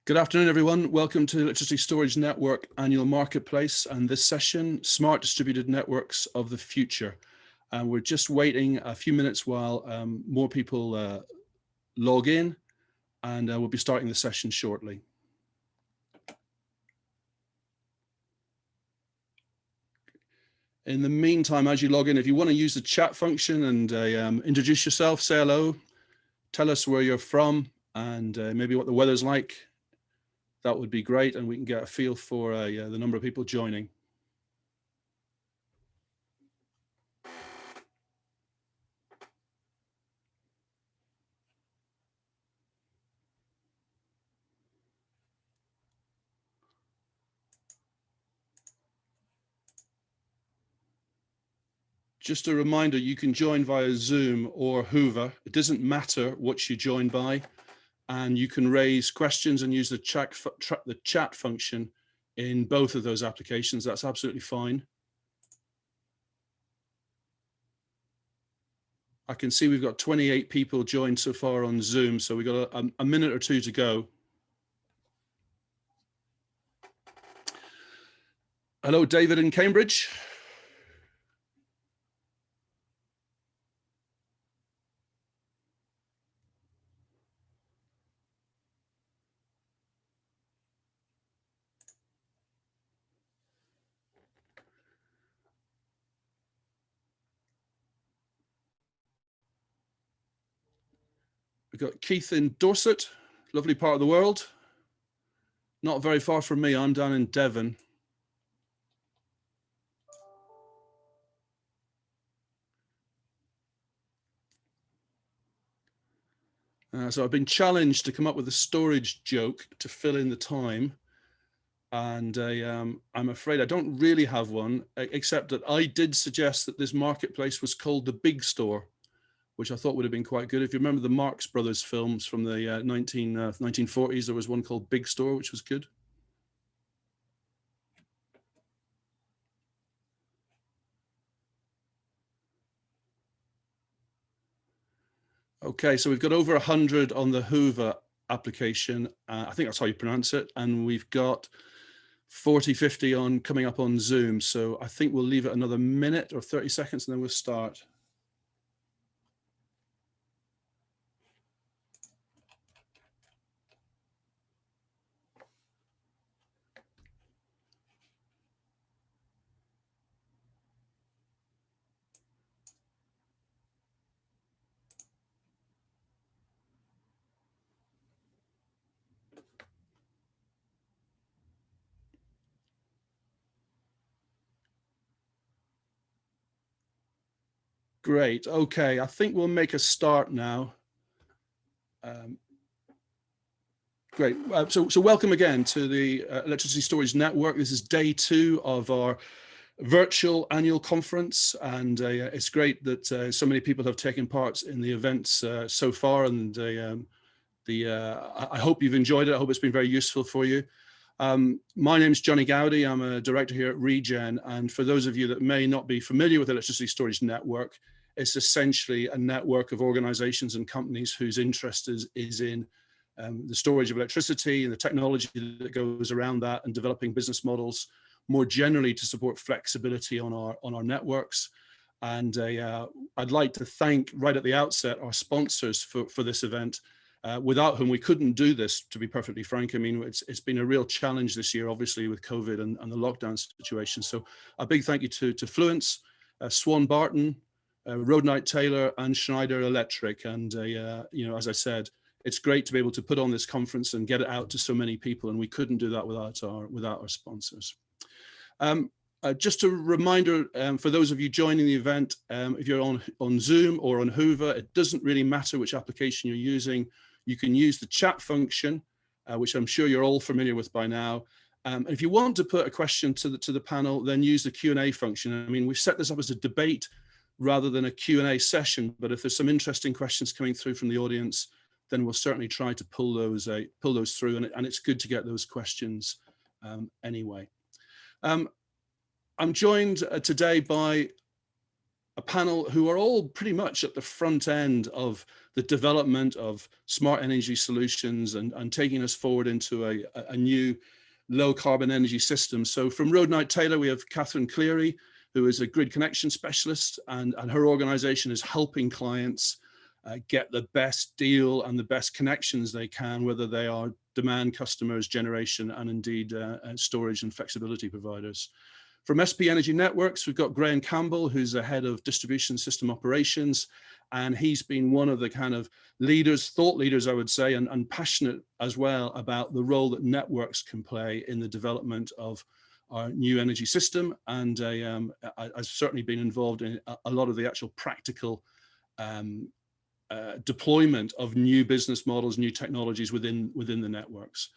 Good afternoon, everyone. Welcome to the Electricity Storage Network Annual Marketplace and this session, Smart Distributed Networks of the Future. We're just waiting a few minutes while more people log in, and we'll be starting the session shortly. In the meantime, as you log in, if you want to use the chat function and introduce yourself, say hello, tell us where you're from and maybe what the weather's like, that would be great, and we can get a feel for the number of people joining. Just a reminder, you can join via Zoom or Hoover. It doesn't matter what you join by, and you can raise questions and use the chat function in both of those applications. That's absolutely fine. I can see we've got 28 people joined so far on Zoom, so we've got a minute or two to go. Hello, David in Cambridge. We've got Keith in Dorset, lovely part of the world. Not very far from me, I'm down in Devon. So I've been challenged to come up with a storage joke to fill in the time. And I'm afraid I don't really have one, except that I did suggest that this marketplace was called the Big Store, which I thought would have been quite good. If you remember the Marx Brothers films from the 1940s, there was one called Big Store, which was good. Okay, so we've got over 100 on the Hoover application. I think that's how you pronounce it. And we've got 40, 50 on coming up on Zoom. So I think we'll leave it another minute or 30 seconds and then we'll start. Great. Okay, I think we'll make a start now. Great. So welcome again to the Electricity Storage Network. This is day 2 of our virtual annual conference, and it's great that so many people have taken part in the events so far. And I hope you've enjoyed it. I hope it's been very useful for you. My name is Johnny Gowdy. I'm a director here at Regen, and for those of you that may not be familiar with the Electricity Storage Network, it's essentially a network of organizations and companies whose interest is in the storage of electricity and the technology that goes around that, and developing business models more generally to support flexibility on our networks. And I'd like to thank right at the outset our sponsors for this event, without whom we couldn't do this, to be perfectly frank. I mean, it's been a real challenge this year, obviously, with COVID and the lockdown situation. So a big thank you to Fluence, Swan Barton, Road Taylor, and Schneider Electric. And you know, as I said, it's great to be able to put on this conference and get it out to so many people, and we couldn't do that without our sponsors. Just a reminder for those of you joining the event, if you're on Zoom or on Hoover, it doesn't really matter which application you're using. You can use the chat function, which I'm sure you're all familiar with by now. And if you want to put a question to the panel, then use the Q&A function. I mean, we've set this up as a debate rather than a Q&A session, but if there's some interesting questions coming through from the audience, then we'll certainly try to pull those through, and it's good to get those questions anyway. I'm joined today by a panel who are all pretty much at the front end of the development of smart energy solutions and taking us forward into a new low carbon energy system. So from Road Knight Taylor, we have Catherine Cleary, who is a grid connection specialist, and her organization is helping clients get the best deal and the best connections they can, whether they are demand customers, generation, and indeed storage and flexibility providers. From SP Energy Networks, we've got Graham Campbell, who's the head of distribution system operations, and he's been one of the kind of leaders, thought leaders, I would say, and passionate as well about the role that networks can play in the development of our new energy system. And I've certainly been involved in a lot of the actual practical deployment of new business models, new technologies within the networks.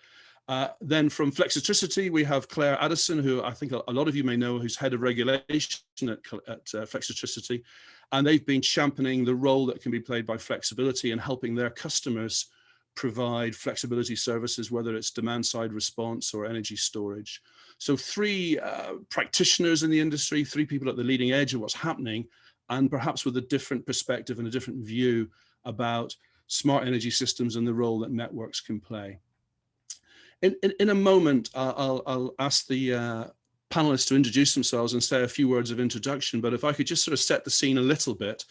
Then from Flexitricity, we have Claire Addison, who I think a lot of you may know, who's head of regulation at Flexitricity. And they've been championing the role that can be played by flexibility and helping their customers provide flexibility services, whether it's demand side response or energy storage. So three practitioners in the industry, three people at the leading edge of what's happening, and perhaps with a different perspective and a different view about smart energy systems and the role that networks can play. In a moment, I'll ask the panelists to introduce themselves and say a few words of introduction, but if I could just sort of set the scene a little bit.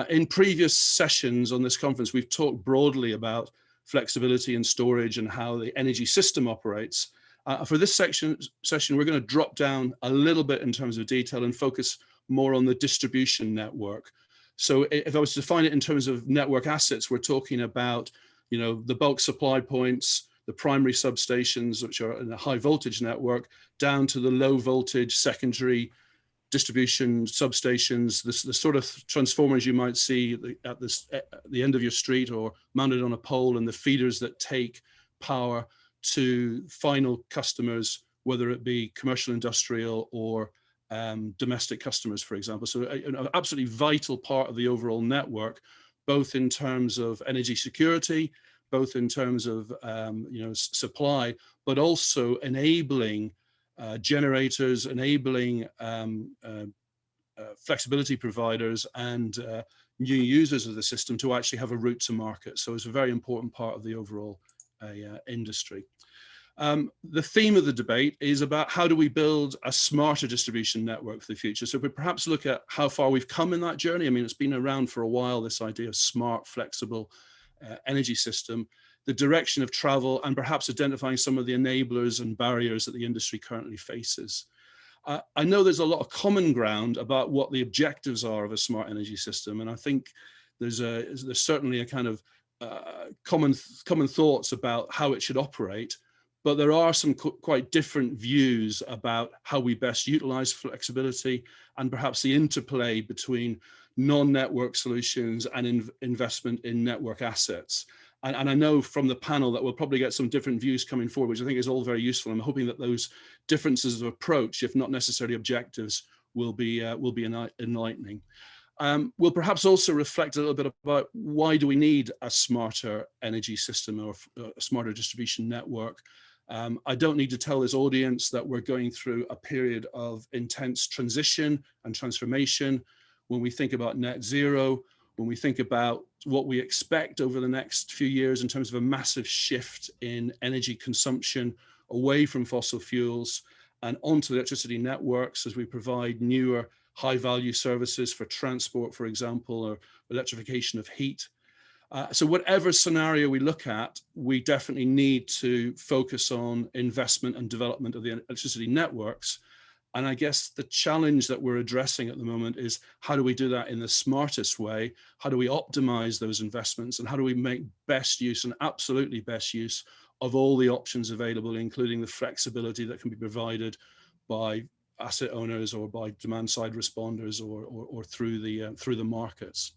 In previous sessions on this conference, we've talked broadly about flexibility and storage and how the energy system operates. For this session, we're going to drop down a little bit in terms of detail and focus more on the distribution network. So if I was to define it in terms of network assets, we're talking about, you know, the bulk supply points, the primary substations, which are in a high voltage network, down to the low voltage secondary distribution substations, the sort of transformers you might see at the end of your street or mounted on a pole, and the feeders that take power to final customers, whether it be commercial, industrial, or domestic customers, for example. So an absolutely vital part of the overall network, both in terms of energy security, both in terms of supply, but also enabling generators, enabling flexibility providers and new users of the system to actually have a route to market. So it's a very important part of the overall industry. The theme of the debate is about how do we build a smarter distribution network for the future. So we perhaps look at how far we've come in that journey. I mean, it's been around for a while, this idea of smart, flexible energy system, the direction of travel, and perhaps identifying some of the enablers and barriers that the industry currently faces. I know there's a lot of common ground about what the objectives are of a smart energy system, and I think there's certainly a kind of common thoughts about how it should operate, but there are some quite different views about how we best utilize flexibility and perhaps the interplay between non-network solutions and investment in network assets. And I know from the panel that we'll probably get some different views coming forward, which I think is all very useful. I'm hoping that those differences of approach, if not necessarily objectives, will be enlightening. We'll perhaps also reflect a little bit about why do we need a smarter energy system or a smarter distribution network. I don't need to tell this audience that we're going through a period of intense transition and transformation. When we think about net zero, when we think about what we expect over the next few years in terms of a massive shift in energy consumption away from fossil fuels and onto the electricity networks as we provide newer high value services for transport, for example, or electrification of heat. So whatever scenario we look at, we definitely need to focus on investment and development of the electricity networks. And I guess the challenge that we're addressing at the moment is how do we do that in the smartest way? How do we optimize those investments? And how do we make best use and absolutely best use of all the options available, including the flexibility that can be provided by asset owners or by demand side responders or through the markets.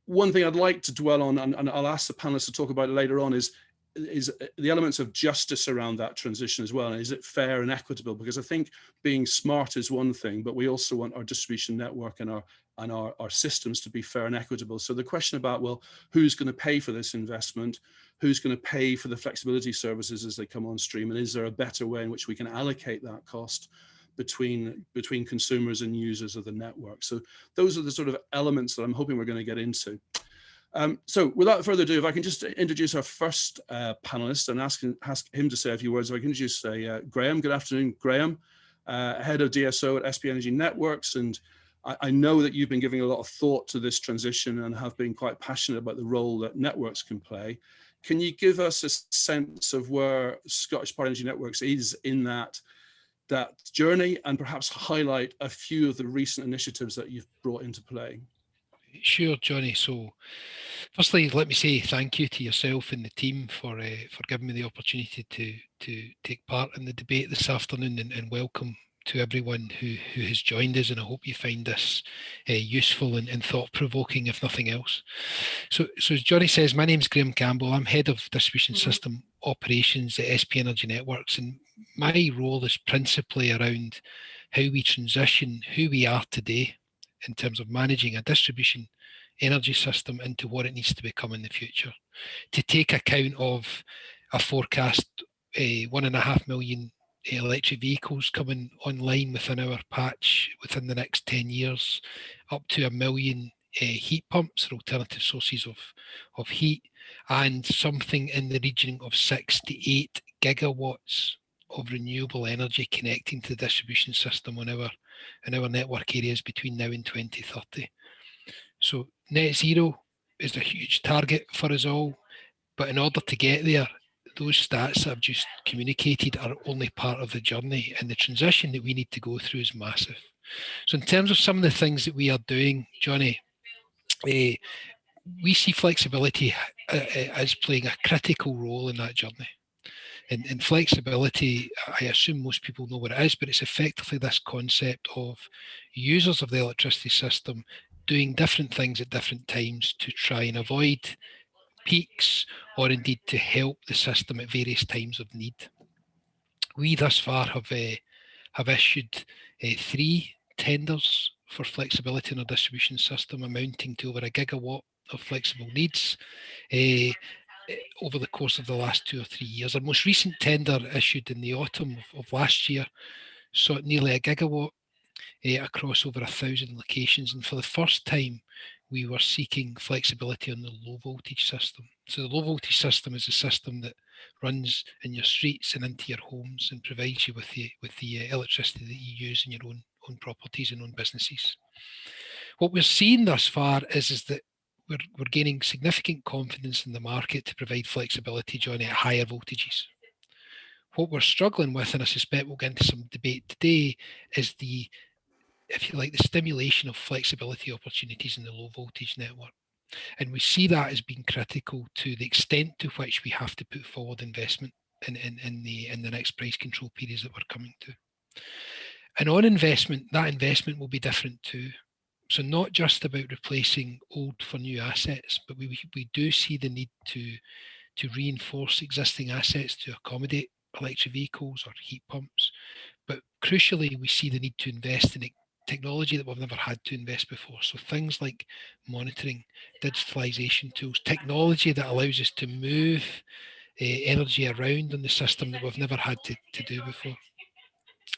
One thing I'd like to dwell on, and I'll ask the panelists to talk about it later on, is the elements of justice around that transition as well. And is it fair and equitable? Because I think being smart is one thing, but we also want our distribution network and our systems to be fair and equitable. So the question about, well, who's going to pay for this investment? Who's going to pay for the flexibility services as they come on stream? And is there a better way in which we can allocate that cost? between consumers and users of the network. So those are the sort of elements that I'm hoping we're going to get into. So without further ado, if I can just introduce our first panelist and ask him to say a few words. If I can introduce Graham. Good afternoon, Graham, head of DSO at SP Energy Networks. And I know that you've been giving a lot of thought to this transition and have been quite passionate about the role that networks can play. Can you give us a sense of where Scottish Power Energy Networks is in that journey, and perhaps highlight a few of the recent initiatives that you've brought into play? Sure, Johnny. So firstly, let me say thank you to yourself and the team for giving me the opportunity to take part in the debate this afternoon, and welcome to everyone who has joined us. And I hope you find this useful and thought-provoking, if nothing else. So as Johnny says, my name is Graham Campbell. I'm head of distribution system operations at SP Energy Networks, and my role is principally around how we transition who we are today in terms of managing a distribution energy system into what it needs to become in the future, to take account of a forecast 1.5 million electric vehicles coming online within our patch within the next 10 years, up to 1 million heat pumps or alternative sources of heat, and something in the region of 6 to 8 gigawatts of renewable energy connecting to the distribution system in our network areas between now and 2030. So net zero is a huge target for us all, but in order to get there, those stats I've just communicated are only part of the journey, and the transition that we need to go through is massive. So in terms of some of the things that we are doing, Johnny, we see flexibility as playing a critical role in that journey. And flexibility, I assume most people know what it is, but it's effectively this concept of users of the electricity system doing different things at different times to try and avoid peaks, or indeed to help the system at various times of need. We thus far have issued 3 tenders for flexibility in our distribution system, amounting to over 1 gigawatt of flexible needs over the course of the last 2 or 3 years. Our most recent tender, issued in the autumn of last year, saw nearly 1 gigawatt across over 1,000 locations. And for the first time, we were seeking flexibility on the low voltage system. So the low voltage system is a system that runs in your streets and into your homes and provides you with the electricity that you use in your own properties and own businesses. What we're seeing thus far is that we're gaining significant confidence in the market to provide flexibility, Johnny, at higher voltages. What we're struggling with, and I suspect we'll get into some debate today, is if you like, the stimulation of flexibility opportunities in the low voltage network. And we see that as being critical to the extent to which we have to put forward investment in the next price control periods that we're coming to. And on investment, that investment will be different too. So not just about replacing old for new assets, but we do see the need to reinforce existing assets to accommodate electric vehicles or heat pumps. But crucially, we see the need to invest in technology that we've never had to invest before. So things like monitoring, digitalization tools, technology that allows us to move energy around in the system that we've never had to do before.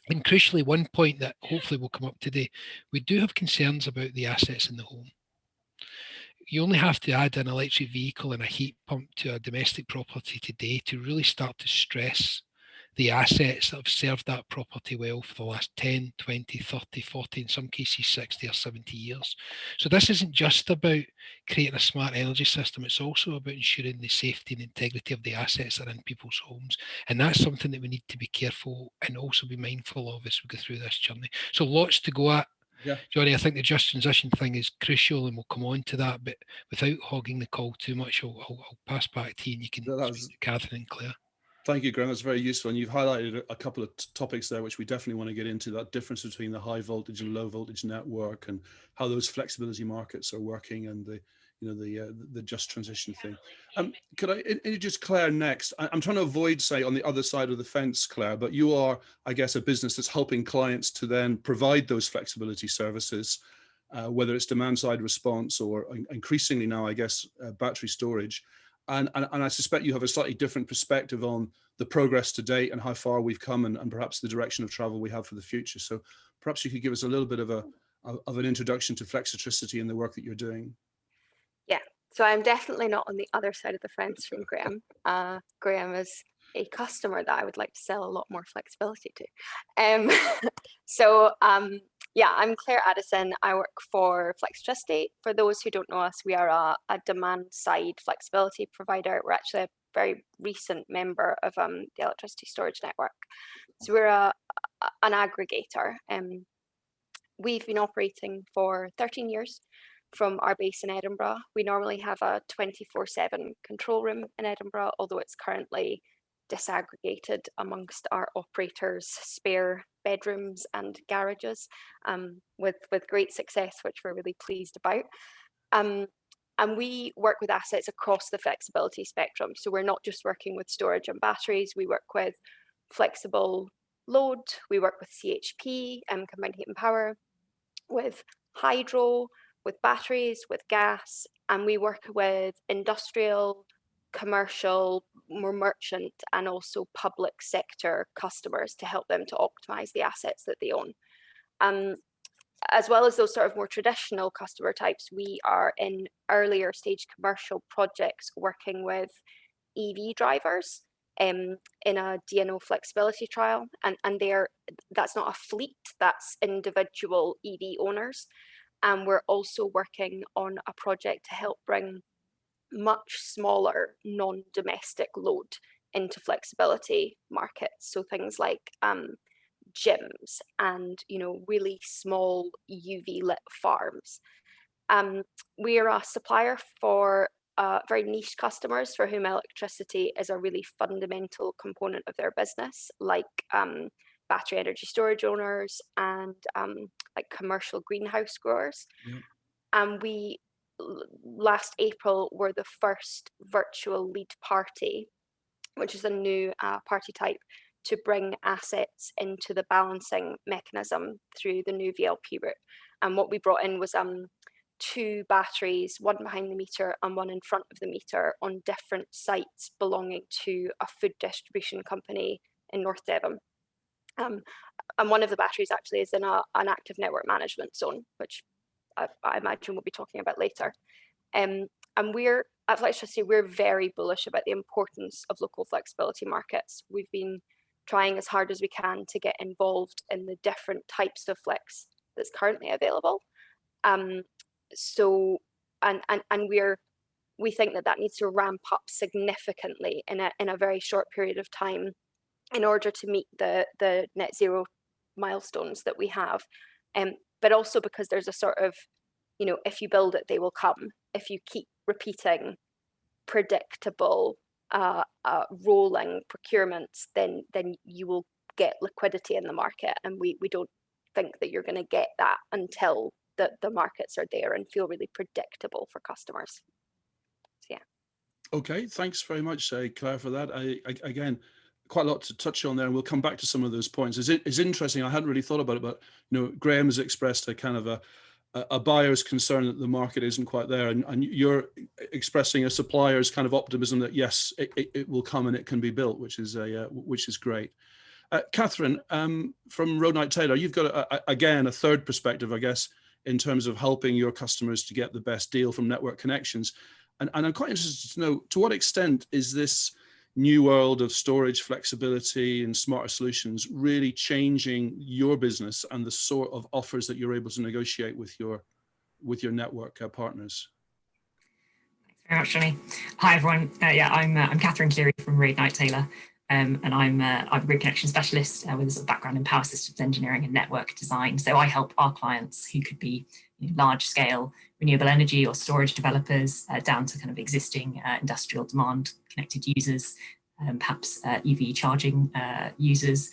And crucially, one point that hopefully will come up today, we do have concerns about the assets in the home. You only have to add an electric vehicle and a heat pump to a domestic property today to really start to stress the assets that have served that property well for the last 10, 20, 30, 40, in some cases 60 or 70 years. So this isn't just about creating a smart energy system, it's also about ensuring the safety and integrity of the assets that are in people's homes. And that's something that we need to be careful and also be mindful of as we go through this journey. So lots to go at. Yeah. Johnny, I think the just transition thing is crucial, and we'll come on to that, but without hogging the call too much, I'll pass back to you, and you can speak to Catherine and Claire. Thank you, Graham. That's very useful. And you've highlighted a couple of topics there, which we definitely want to get into, that difference between the high voltage and low voltage network and how those flexibility markets are working, and the just transition thing. Could I introduce Claire next? I'm trying to avoid, say, on the other side of the fence, Claire, but you are, I guess, a business that's helping clients to then provide those flexibility services, whether it's demand side response or increasingly now, I guess, battery storage. And I suspect you have a slightly different perspective on the progress to date and how far we've come, and perhaps the direction of travel we have for the future. So perhaps you could give us a little bit of an introduction to Flexitricity and the work that you're doing. Yeah, so I'm definitely not on the other side of the fence from Graham. Graham is a customer that I would like to sell a lot more flexibility to. Yeah, I'm Claire Addison. I work for Flexitricity. For those who don't know us, we are a demand-side flexibility provider. We're actually a very recent member of the electricity storage network. So we're an aggregator. We've been operating for 13 years from our base in Edinburgh. We normally have a 24/7 control room in Edinburgh, although it's currently disaggregated amongst our operators' spare bedrooms and garages, with great success, which we're really pleased about. And we work with assets across the flexibility spectrum. So we're not just working with storage and batteries, we work with flexible load, we work with CHP, combined heat and power, with hydro, with batteries, with gas, and we work with industrial, commercial, more merchant, and also public sector customers to help them to optimize the assets that they own. As well as those sort of more traditional customer types, we are in earlier stage commercial projects working with EV drivers in a DNO flexibility trial, and that's not a fleet, that's individual EV owners. And we're also working on a project to help bring much smaller non-domestic load into flexibility markets. So things like gyms and really small UV lit farms. We are a supplier for very niche customers for whom electricity is a really fundamental component of their business, like battery energy storage owners and like commercial greenhouse growers. Yeah. And we, last April, were the first virtual lead party, which is a new party type, to bring assets into the balancing mechanism through the new VLP route. And what we brought in was 2 batteries, one behind the meter and one in front of the meter, on different sites belonging to a food distribution company in North Devon. And one of the batteries actually is in an active network management zone, which I imagine we'll be talking about later. And we're at Flexitricity, we're very bullish about the importance of local flexibility markets. We've been trying as hard as we can to get involved in the different types of flex that's currently available. We think that needs to ramp up significantly in a very short period of time in order to meet the net zero milestones that we have, but also because there's a sort of, if you build it, they will come. If you keep repeating predictable rolling procurements, then you will get liquidity in the market, and we don't think that you're going to get that until the markets are there and feel really predictable for customers. So, yeah. Okay, thanks very much, Claire, for that. Again, quite a lot to touch on there, and we'll come back to some of those points. It's interesting. I hadn't really thought about it, but Graham has expressed a kind of a buyer's concern that the market isn't quite there, and you're expressing a supplier's kind of optimism that yes, it will come and it can be built, which is great. Catherine, from Road Knight Taylor, you've got again a third perspective, I guess, in terms of helping your customers to get the best deal from network connections, and I'm quite interested to know, to what extent is this new world of storage, flexibility, and smarter solutions really changing your business and the sort of offers that you're able to negotiate with your network partners? Thanks very much, Johnny. Hi, everyone. I'm Catherine Cleary from Road Knight Taylor, and I'm a grid connection specialist with a sort of background in power systems engineering and network design. So I help our clients, who could be large-scale renewable energy or storage developers, down to kind of existing industrial demand connected users, perhaps EV charging users,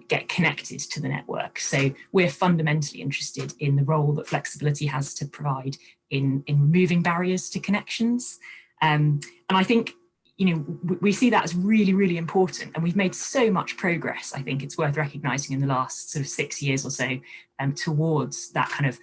get connected to the network. So we're fundamentally interested in the role that flexibility has to provide in removing barriers to connections. And I think we see that as really, really important, and we've made so much progress. I think it's worth recognizing in the last sort of 6 years or so towards that kind of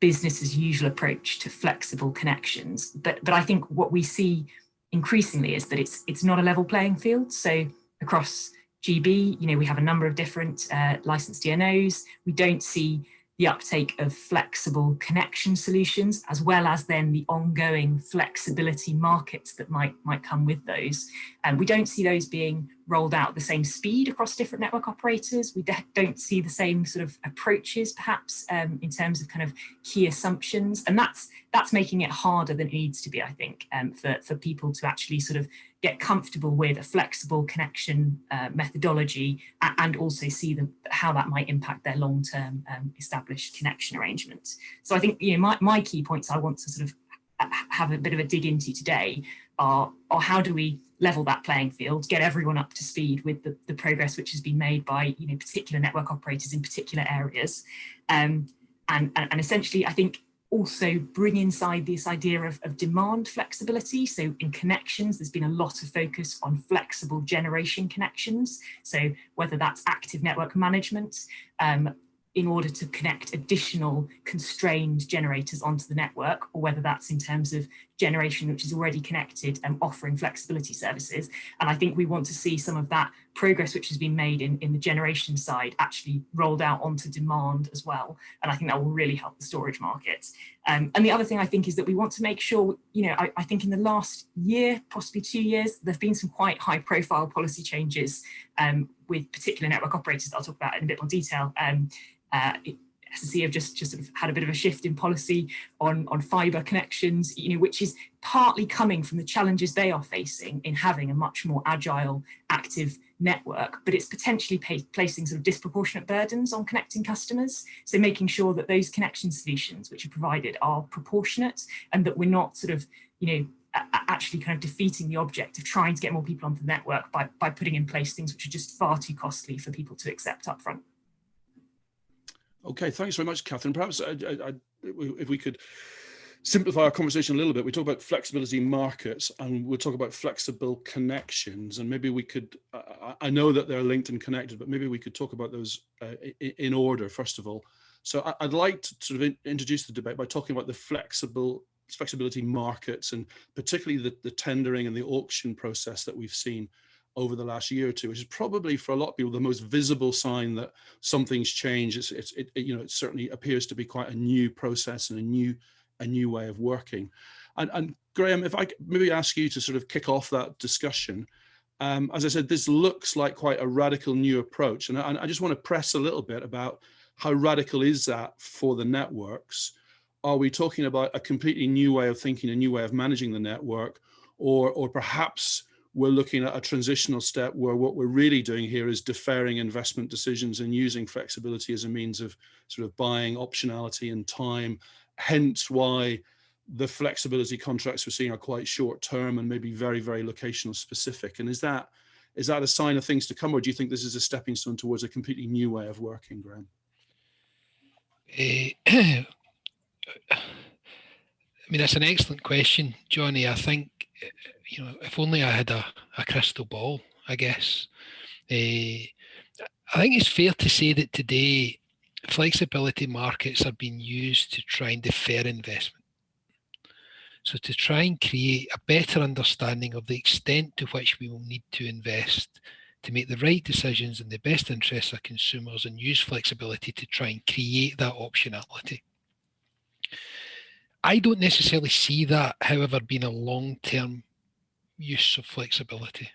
business as usual approach to flexible connections. But I think what we see increasingly is that it's not a level playing field. So across GB, we have a number of different licensed DNOs. We don't see the uptake of flexible connection solutions, as well as then the ongoing flexibility markets that might come with those. And we don't see those being rolled out at the same speed across different network operators. We don't see the same sort of approaches, perhaps, in terms of kind of key assumptions. And that's making it harder than it needs to be, I think, for people to actually sort of get comfortable with a flexible connection methodology, and also see how that might impact their long-term established connection arrangements. So I think my key points I want to sort of have a bit of a dig into today are how do we level that playing field, get everyone up to speed with the progress which has been made by particular network operators in particular areas, and essentially I think also bring inside this idea of demand flexibility. So in connections, there's been a lot of focus on flexible generation connections. So whether that's active network management, in order to connect additional constrained generators onto the network, or whether that's in terms of generation which is already connected and offering flexibility services. And I think we want to see some of that progress which has been made in the generation side actually rolled out onto demand as well. And I think that will really help the storage market. And the other thing I think is that we want to make sure, I think in the last year, possibly 2 years, there've been some quite high profile policy changes with particular network operators that I'll talk about in a bit more detail. SSE have just sort of had a bit of a shift in policy on fibre connections, which is partly coming from the challenges they are facing in having a much more agile, active network, but it's potentially placing sort of disproportionate burdens on connecting customers. So making sure that those connection solutions which are provided are proportionate, and that we're not sort of, actually kind of defeating the object of trying to get more people onto the network by putting in place things which are just far too costly for people to accept upfront. Okay, thanks very much, Catherine. Perhaps if we could simplify our conversation a little bit, we talk about flexibility markets and we'll talk about flexible connections, and maybe we could, I know that they're linked and connected, but maybe we could talk about those in order, first of all. So I'd like to sort of introduce the debate by talking about the flexibility markets, and particularly the tendering and the auction process that we've seen over the last year or two, which is probably for a lot of people the most visible sign that something's changed. It certainly appears to be quite a new process and a new way of working. And Graham, if I could maybe ask you to sort of kick off that discussion. As I said, this looks like quite a radical new approach, and I just want to press a little bit about how radical is that for the networks? Are we talking about a completely new way of thinking, a new way of managing the network, or perhaps we're looking at a transitional step where what we're really doing here is deferring investment decisions and using flexibility as a means of sort of buying optionality and time, hence why the flexibility contracts we're seeing are quite short term and maybe very, very locational specific. And is that a sign of things to come, or do you think this is a stepping stone towards a completely new way of working, Graham? I mean, that's an excellent question, Johnny. I think, if only I had a crystal ball, I guess. I think it's fair to say that today flexibility markets are being used to try and defer investment. So to try and create a better understanding of the extent to which we will need to invest to make the right decisions in the best interests of consumers, and use flexibility to try and create that optionality. I don't necessarily see that, however, being a long-term use of flexibility.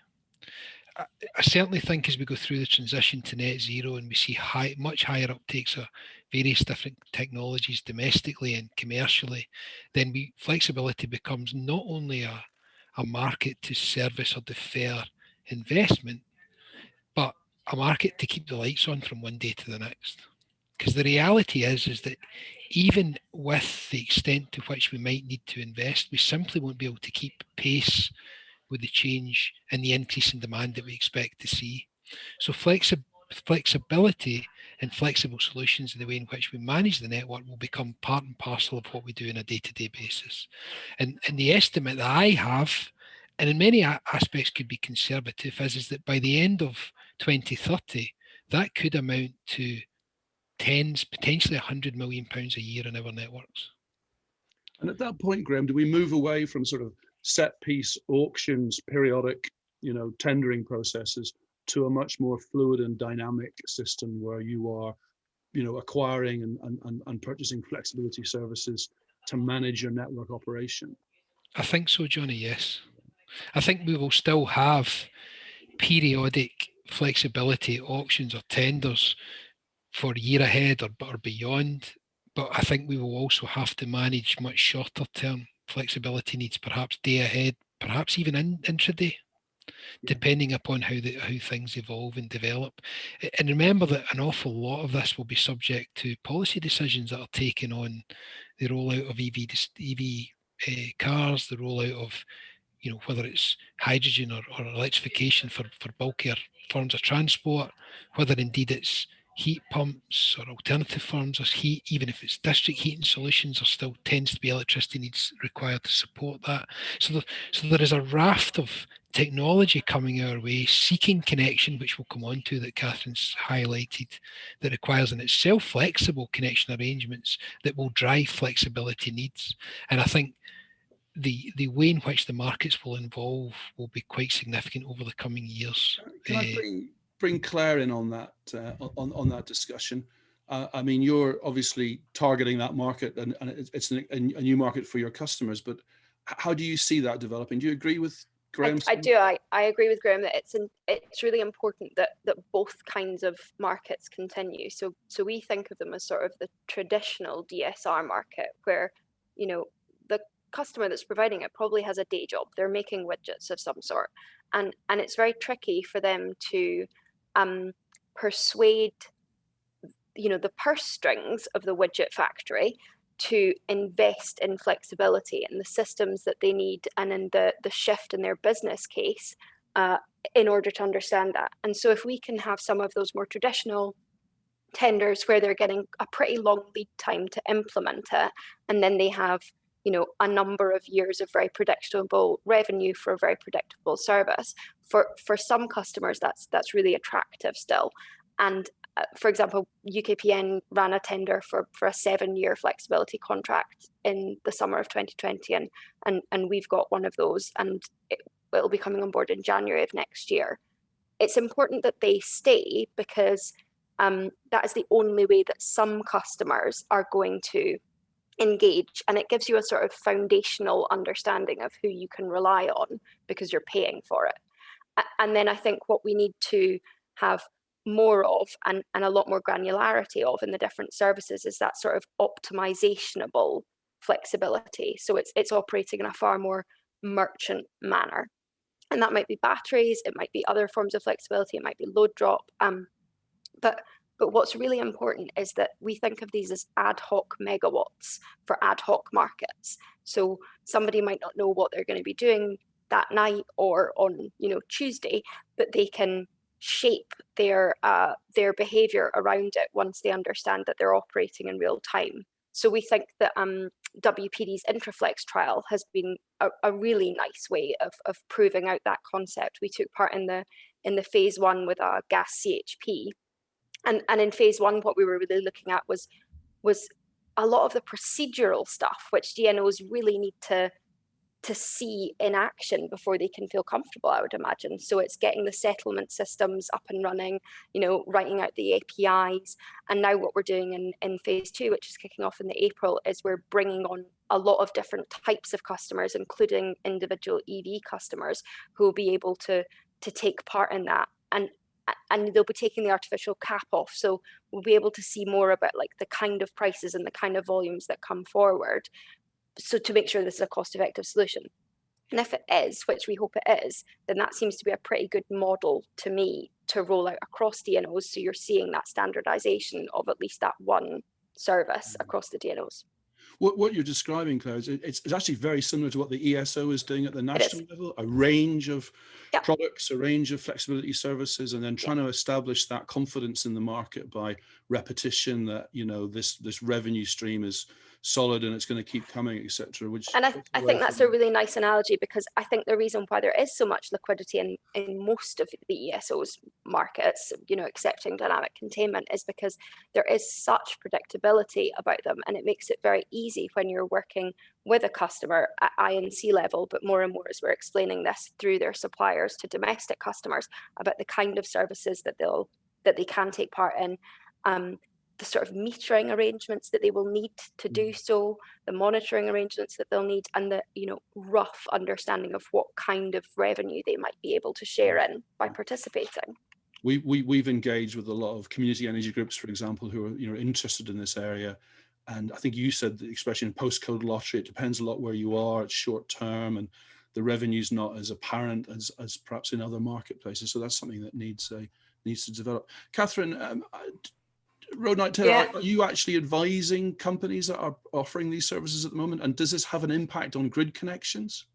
I certainly think as we go through the transition to net zero and we see much higher uptakes of various different technologies domestically and commercially, then flexibility becomes not only a market to service or defer investment, but a market to keep the lights on from one day to the next. Because the reality is that even with the extent to which we might need to invest, we simply won't be able to keep pace with the change and the increase in demand that we expect to see. So flexibility and flexible solutions in the way in which we manage the network will become part and parcel of what we do on a day-to-day basis. And the estimate that I have, and in many aspects could be conservative, is that by the end of 2030, that could amount to tens, potentially £100 million a year in our networks. And at that point, Graham, do we move away from sort of set piece auctions, periodic, tendering processes, to a much more fluid and dynamic system where you are, acquiring and purchasing flexibility services to manage your network operation? I think so, Johnny, yes. I think we will still have periodic flexibility auctions or tenders for a year ahead or beyond, but I think we will also have to manage much shorter term flexibility needs, perhaps day ahead, perhaps even intraday, depending upon how things evolve and develop. And remember that an awful lot of this will be subject to policy decisions that are taken on the rollout of EV cars, the rollout of, whether it's hydrogen or electrification for bulkier forms of transport, whether indeed it's heat pumps or alternative forms of heat, even if it's district heating solutions, there still tends to be electricity needs required to support that. So there is a raft of technology coming our way, seeking connection, which we'll come on to, that Catherine's highlighted, that requires in itself flexible connection arrangements that will drive flexibility needs. And I think the way in which the markets will evolve will be quite significant over the coming years. Can I bring Claire in on that on that discussion? I mean, you're obviously targeting that market, and it's a new market for your customers. But how do you see that developing? Do you agree with Graham? I do. I agree with Graham that it's really important that both kinds of markets continue. So we think of them as sort of the traditional DSR market, where the customer that's providing it probably has a day job. They're making widgets of some sort, and it's very tricky for them to persuade the purse strings of the widget factory to invest in flexibility and the systems that they need, and in the shift in their business case in order to understand that. And so if we can have some of those more traditional tenders where they're getting a pretty long lead time to implement it, and then they have a number of years of very predictable revenue for a very predictable service, for some customers that's really attractive still. And for example, UKPN ran a tender for a 7-year flexibility contract in the summer of 2020, and we've got one of those, and it'll be coming on board in January of next year. It's important that they stay, because that is the only way that some customers are going to engage, and it gives you a sort of foundational understanding of who you can rely on because you're paying for it. And then I think what we need to have more of, and a lot more granularity of in the different services, is that sort of optimizationable flexibility. So it's operating in a far more merchant manner, and that might be batteries, it might be other forms of flexibility, it might be load drop, but what's really important is that we think of these as ad hoc megawatts for ad hoc markets. So somebody might not know what they're going to be doing that night or on Tuesday, but they can shape their behavior around it once they understand that they're operating in real time. So we think that WPD's Intraflex trial has been a really nice way of proving out that concept. We took part in the phase 1 with a gas CHP. And in phase 1, what we were really looking at was a lot of the procedural stuff, which DNOs really need to see in action before they can feel comfortable, I would imagine. So it's getting the settlement systems up and running, writing out the APIs. And now what we're doing in phase 2, which is kicking off in the April, is we're bringing on a lot of different types of customers, including individual EV customers, who will be able to take part in that. And they'll be taking the artificial cap off. So we'll be able to see more about like the kind of prices and the kind of volumes that come forward. So to make sure this is a cost-effective solution. And if it is, which we hope it is, then that seems to be a pretty good model to me to roll out across DNOs. So you're seeing that standardization of at least that one service across the DNOs. What you're describing, Claire, it's actually very similar to what the ESO is doing at the national level, a range of products, a range of flexibility services, and then trying to establish that confidence in the market by repetition that, this revenue stream is solid and it's going to keep coming, etc. And I think that's a really nice analogy, because I think the reason why there is so much liquidity in most of the ESO's markets, you know, accepting dynamic containment, is because there is such predictability about them, and it makes it very easy when you're working with a customer at I&C level, but more and more as we're explaining this through their suppliers to domestic customers about the kind of services that they can take part in, the sort of metering arrangements that they will need to do so, the monitoring arrangements that they'll need, and the, you know, rough understanding of what kind of revenue they might be able to share in by participating. We've engaged with a lot of community energy groups, for example, who are, you know, interested in this area. And I think you said the expression postcode lottery. It depends a lot where you are. It's short term, and the revenue's not as apparent as perhaps in other marketplaces. So that's something that needs to develop. Catherine, Road Night Taylor, are you actually advising companies that are offering these services at the moment? And does this have an impact on grid connections?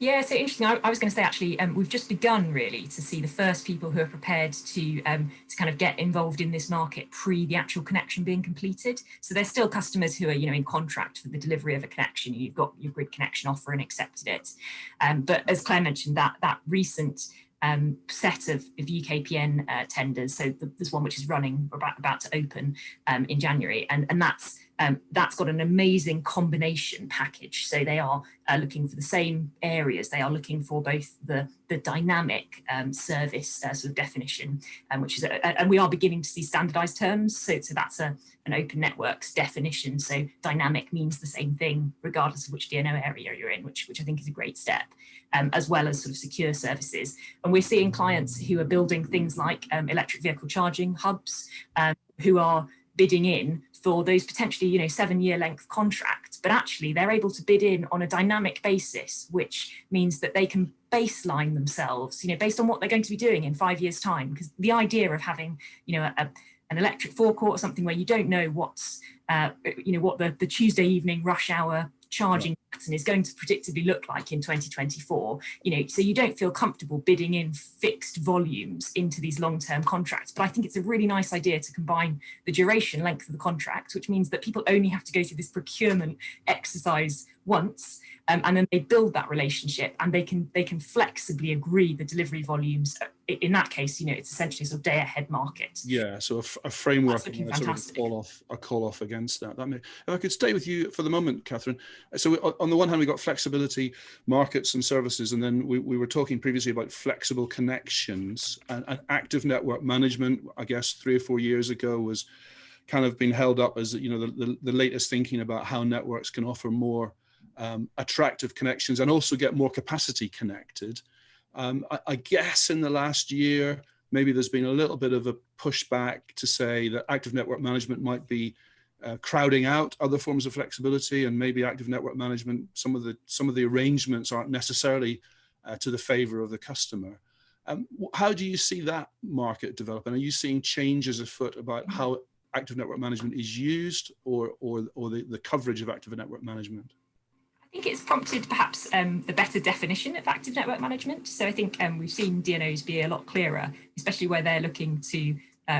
Yeah, so interesting. I was going to say, actually, we've just begun really to see the first people who are prepared to kind of get involved in this market pre the actual connection being completed. So there's still customers who are, you know, in contract for the delivery of a connection. You've got your grid connection offer and accepted it. But as Claire mentioned, that recent set of UKPN tenders. So there's one which is running, about to open in January, and that's got an amazing combination package. So they are looking for the same areas. They are looking for both the dynamic service sort of definition, which is, and we are beginning to see standardized terms. So that's an open networks definition. So dynamic means the same thing regardless of which DNO area you're in, which I think is a great step, as well as sort of secure services. And we're seeing clients who are building things like electric vehicle charging hubs, who are bidding in for those potentially, you know, 7-year length contracts, but actually they're able to bid in on a dynamic basis, which means that they can baseline themselves, you know, based on what they're going to be doing in 5 years' time. Because the idea of having, you know, an electric forecourt or something where you don't know what's, you know, what the Tuesday evening rush hour charging pattern is going to predictably look like in 2024, you know, so you don't feel comfortable bidding in fixed volumes into these long-term contracts. But I think it's a really nice idea to combine the duration length of the contract, which means that people only have to go through this procurement exercise once, and then they build that relationship, and they can flexibly agree the delivery volumes. In that case, you know, it's essentially sort of day ahead market. Yeah, so a framework, sort of a call off against that. If I could stay with you for the moment, Catherine. So on the one hand, we've got flexibility, markets and services, and then we were talking previously about flexible connections and active network management. I guess 3 or 4 years ago was kind of been held up as, you know, the latest thinking about how networks can offer more attractive connections and also get more capacity connected. I guess in the last year, maybe there's been a little bit of a pushback to say that active network management might be crowding out other forms of flexibility, and maybe active network management, some of the arrangements aren't necessarily to the favor of the customer. How do you see that market developing? Are you seeing changes afoot about how active network management is used, or the coverage of active network management? I think it's prompted perhaps the better definition of active network management. So I think we've seen DNOs be a lot clearer, especially where they're looking to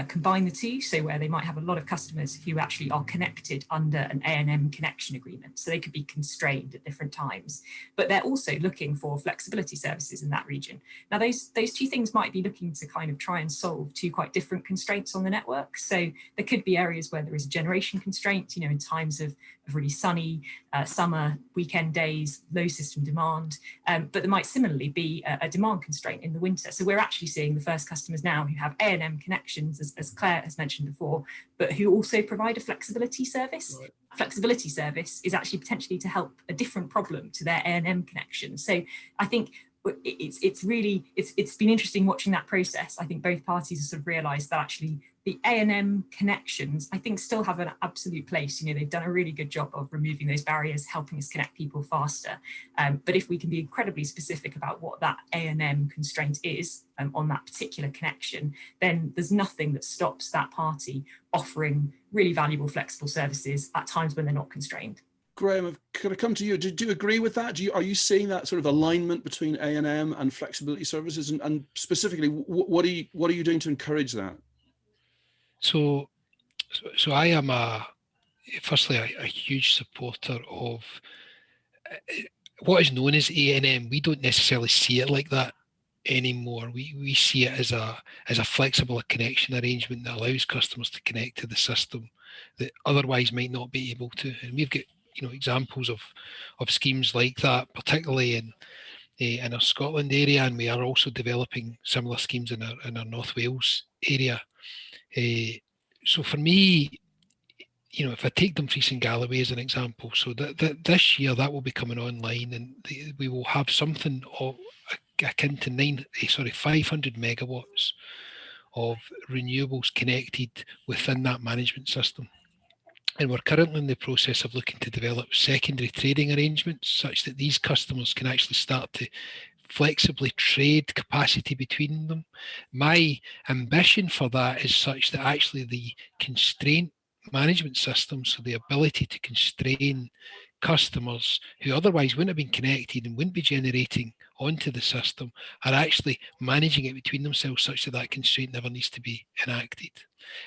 combine the two. So where they might have a lot of customers who actually are connected under an A&M connection agreement. So they could be constrained at different times, but they're also looking for flexibility services in that region. Now, those two things might be looking to kind of try and solve two quite different constraints on the network. So there could be areas where there is a generation constraint, you know, in times of really sunny summer weekend days, low system demand, but there might similarly be a demand constraint in the winter. So we're actually seeing the first customers now who have A&M connections, as Claire has mentioned before, but who also provide a flexibility service. Right. Flexibility service is actually potentially to help a different problem to their A&M connection. So I think it's been interesting watching that process. I think both parties have sort of realised that actually the A&M connections, I think, still have an absolute place. You know, they've done a really good job of removing those barriers, helping us connect people faster. But if we can be incredibly specific about what that A&M constraint is on that particular connection, then there's nothing that stops that party offering really valuable, flexible services at times when they're not constrained. Graham, could I come to you? Do you agree with that? Are you seeing that sort of alignment between A&M and flexibility services, and specifically, what are you doing to encourage that? So I am firstly a huge supporter of what is known as A&M. We don't necessarily see it like that anymore. We see it as a flexible connection arrangement that allows customers to connect to the system that otherwise might not be able to. And we've got examples of schemes like that, particularly in our Scotland area, and we are also developing similar schemes in our North Wales area. So for me, if I take Dumfries and Galloway as an example, so that this year that will be coming online, and we will have something akin to 500 megawatts of renewables connected within that management system. And we're currently in the process of looking to develop secondary trading arrangements such that these customers can actually start to flexibly trade capacity between them. My ambition for that is such that actually the constraint management system, so the ability to constrain customers who otherwise wouldn't have been connected and wouldn't be generating onto the system, are actually managing it between themselves such that that constraint never needs to be enacted.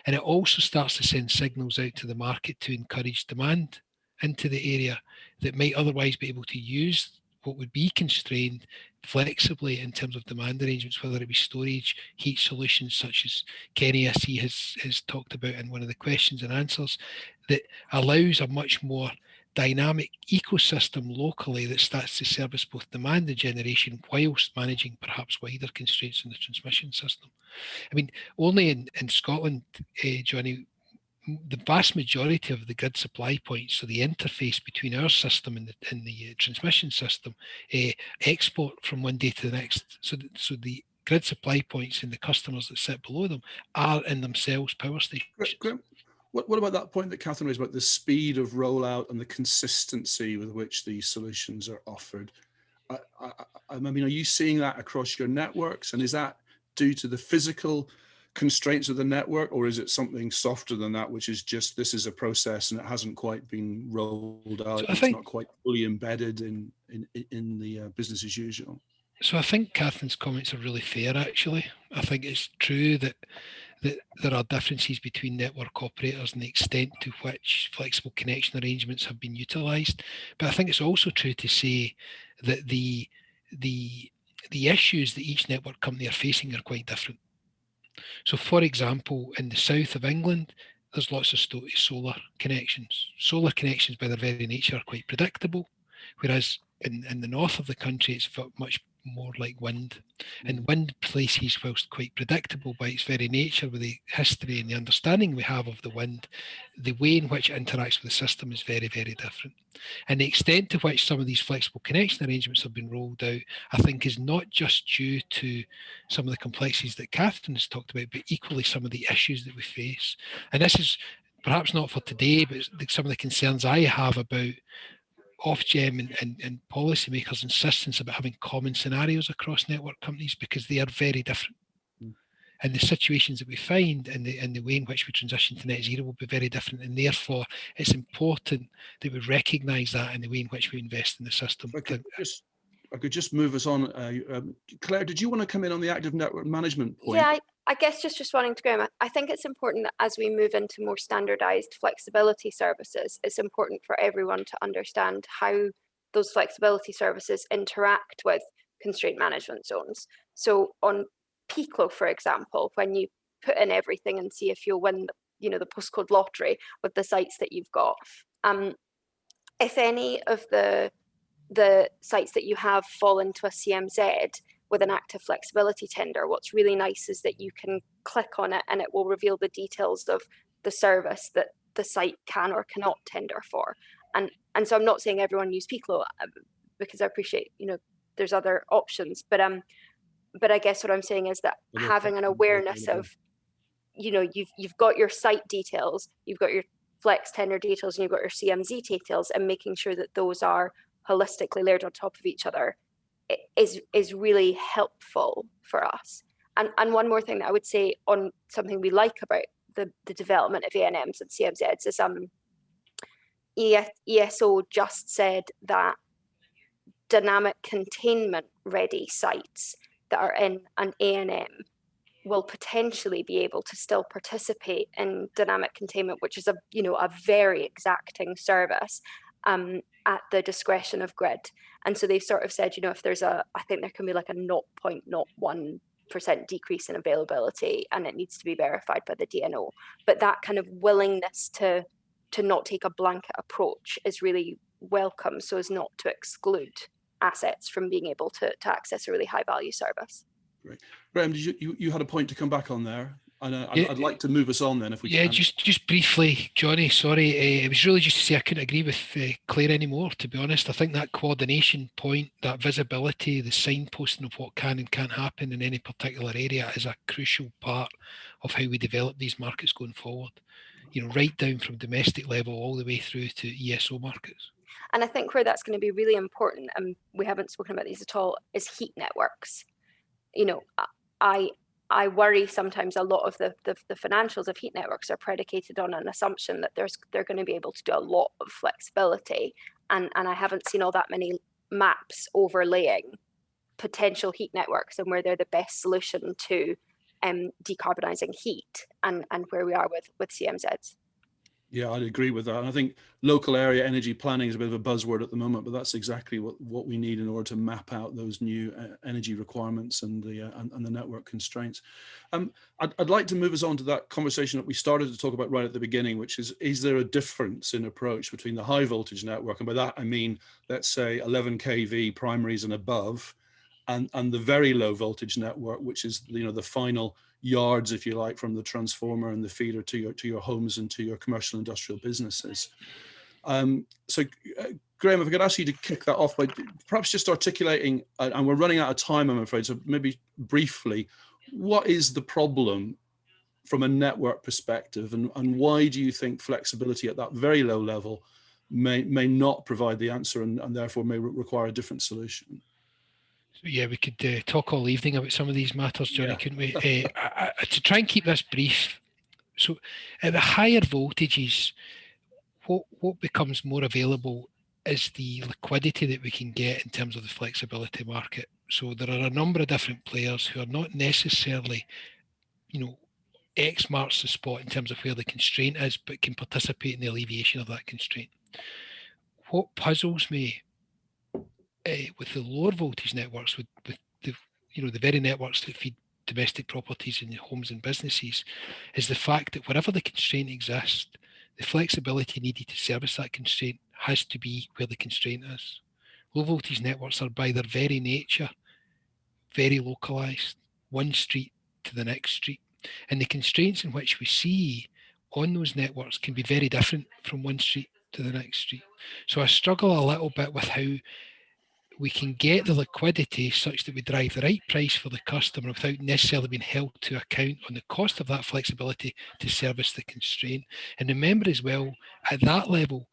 And it also starts to send signals out to the market to encourage demand into the area that might otherwise be able to use what would be constrained flexibly in terms of demand arrangements, whether it be storage, heat solutions, such as Kenny, I see, has talked about in one of the questions and answers, that allows a much more dynamic ecosystem locally that starts to service both demand and generation whilst managing perhaps wider constraints in the transmission system. I mean, only in Scotland, Johnny, the vast majority of the grid supply points, so the interface between our system and the transmission system, export from one day to the next. So the grid supply points and the customers that sit below them are in themselves power stations. Great. What about that point that Catherine raised about the speed of rollout and the consistency with which these solutions are offered? I mean, are you seeing that across your networks? And is that due to the physical constraints of the network, or is it something softer than that, which is just this is a process and it hasn't quite been rolled out? So it's not quite fully embedded in the business as usual. So I think Catherine's comments are really fair, actually. I think it's true that there are differences between network operators and the extent to which flexible connection arrangements have been utilised. But I think it's also true to say that the issues that each network company are facing are quite different. So, for example, in the south of England, there's lots of solar connections. Solar connections, by their very nature, are quite predictable, whereas in the north of the country, it's much more like wind. And wind places, whilst quite predictable by its very nature, with the history and the understanding we have of the wind, the way in which it interacts with the system is very, very different. And the extent to which some of these flexible connection arrangements have been rolled out, I think, is not just due to some of the complexities that Catherine has talked about, but equally some of the issues that we face. And this is perhaps not for today, but some of the concerns I have about Ofgem and policymakers' insistence about having common scenarios across network companies, because they are very different. And the situations that we find and the way in which we transition to net zero will be very different. And therefore, it's important that we recognise that in the way in which we invest in the system. I could just move us on. Claire, did you want to come in on the active network management point? Yeah, I guess just responding to Graham, I think it's important that as we move into more standardized flexibility services, it's important for everyone to understand how those flexibility services interact with constraint management zones. So on PICLO, for example, when you put in everything and see if you'll win, the postcode lottery with the sites that you've got, if any of the sites that you have fall into a CMZ with an active flexibility tender, what's really nice is that you can click on it and it will reveal the details of the service that the site can or cannot tender for. And so I'm not saying everyone use PICLO, because I appreciate, there's other options, but I guess what I'm saying is that having an awareness of, you've got your site details, you've got your flex tender details, and you've got your CMZ details, and making sure that those are holistically layered on top of each other is really helpful for us. And one more thing that I would say on something we like about the development of ANMs and CMZs is ESO just said that dynamic containment ready sites that are in an ANM will potentially be able to still participate in dynamic containment, which is a very exacting service at the discretion of grid. And so they've sort of said, if there's I think there can be like a 0.01% decrease in availability, and it needs to be verified by the DNO. But that kind of willingness to not take a blanket approach is really welcome, so as not to exclude assets from being able to access a really high value service. Great. Graham, did you had a point to come back on there? And I'd like to move us on then if we can. Yeah, just briefly, Johnny, sorry. It was really just to say I couldn't agree with Claire anymore, to be honest. I think that coordination point, that visibility, the signposting of what can and can't happen in any particular area is a crucial part of how we develop these markets going forward. Right down from domestic level all the way through to ESO markets. And I think where that's going to be really important, and we haven't spoken about these at all, is heat networks. I worry sometimes a lot of the financials of heat networks are predicated on an assumption that they're going to be able to do a lot of flexibility, and I haven't seen all that many maps overlaying potential heat networks and where they're the best solution to decarbonising heat, and where we are with CMZs. Yeah, I'd agree with that. And I think local area energy planning is a bit of a buzzword at the moment, but that's exactly what we need in order to map out those new energy requirements and the network constraints. I'd like to move us on to that conversation that we started to talk about right at the beginning, which is there a difference in approach between the high voltage network, and by that I mean, let's say 11 kV primaries and above, and the very low voltage network, which is the final yards, if you like, from the transformer and the feeder to your homes and to your commercial industrial businesses. So Graham, if I could ask you to kick that off by perhaps just articulating, and we're running out of time, I'm afraid, so maybe briefly, what is the problem from a network perspective, and why do you think flexibility at that very low level may not provide the answer, and therefore may require a different solution? So yeah, we could talk all evening about some of these matters, Johnny, couldn't we? To try and keep this brief, so at the higher voltages, what becomes more available is the liquidity that we can get in terms of the flexibility market. So there are a number of different players who are not necessarily, X marks the spot in terms of where the constraint is, but can participate in the alleviation of that constraint. What puzzles me with the lower voltage networks, with the the very networks that feed domestic properties in homes and businesses, is the fact that wherever the constraint exists, the flexibility needed to service that constraint has to be where the constraint is. Low voltage networks are by their very nature very localized, one street to the next street, and the constraints in which we see on those networks can be very different from one street to the next street. So I struggle a little bit with how we can get the liquidity such that we drive the right price for the customer without necessarily being held to account on the cost of that flexibility to service the constraint. And remember as well, at that level,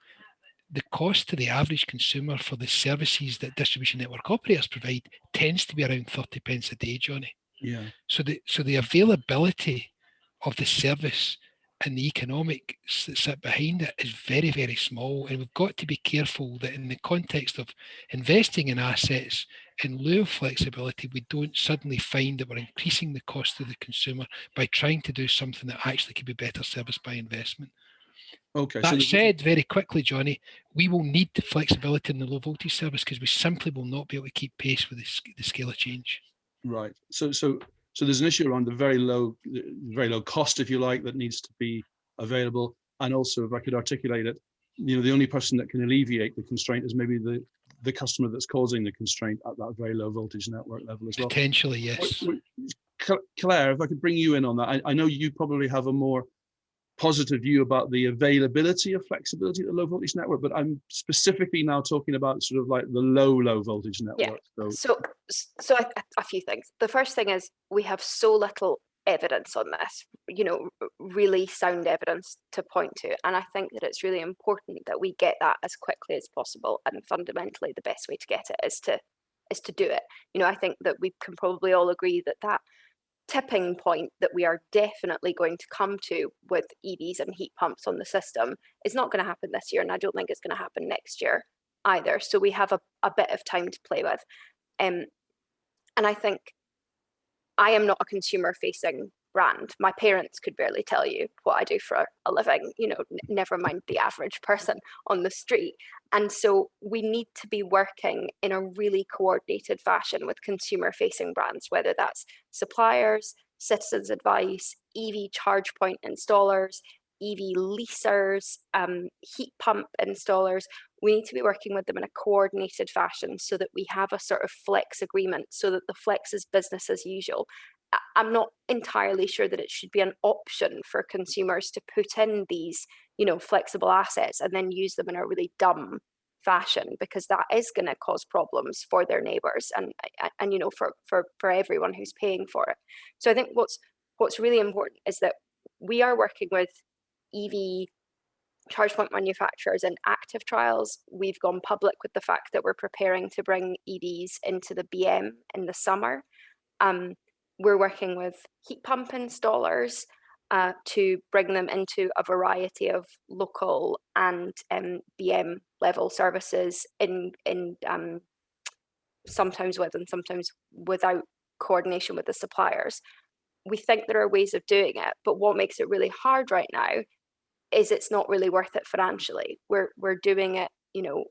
the cost to the average consumer for the services that distribution network operators provide tends to be around 30 pence a day, Johnny. Yeah. So the availability of the service and the economics that sit behind it is very, very small. And we've got to be careful that in the context of investing in assets in lieu of flexibility, we don't suddenly find that we're increasing the cost to the consumer by trying to do something that actually could be better serviced by investment. Okay. That said, very quickly, Johnny, we will need flexibility in the low voltage service because we simply will not be able to keep pace with the scale of change. Right. So there's an issue around the very low cost, if you like, that needs to be available. And also, if I could articulate it, the only person that can alleviate the constraint is maybe the customer that's causing the constraint at that very low voltage network level as well. Potentially, yes. Claire, if I could bring you in on that, I know you probably have a more positive view about the availability of flexibility at the low voltage network, but I'm specifically now talking about sort of like the low voltage network. Yeah. So a few things. The first thing is we have so little evidence on this, really sound evidence to point to, and I think that it's really important that we get that as quickly as possible. And fundamentally, the best way to get it is to do it. I think that we can probably all agree that tipping point that we are definitely going to come to with EVs and heat pumps on the system is not going to happen this year, and I don't think it's going to happen next year either. So we have a bit of time to play with. And I think I am not a consumer facing brand. My parents could barely tell you what I do for a living, you know, never mind the average person on the street. And so we need to be working in a really coordinated fashion with consumer facing brands, whether that's suppliers, citizens advice, EV charge point installers, EV leasers, heat pump installers. We need to be working with them in a coordinated fashion so that we have a sort of flex agreement, so that the flex is business as usual. I'm not entirely sure that it should be an option for consumers to put in these, you know, flexible assets and then use them in a really dumb fashion, because that is going to cause problems for their neighbors and you know, for everyone who's paying for it. So I think what's really important is that we are working with EV charge point manufacturers in active trials. We've gone public with the fact that we're preparing to bring EVs into the BM in the summer. We're working with heat pump installers to bring them into a variety of local and BM level services in sometimes with and sometimes without coordination with the suppliers. We think there are ways of doing it, but what makes it really hard right now is it's not really worth it financially. We're doing it, you know,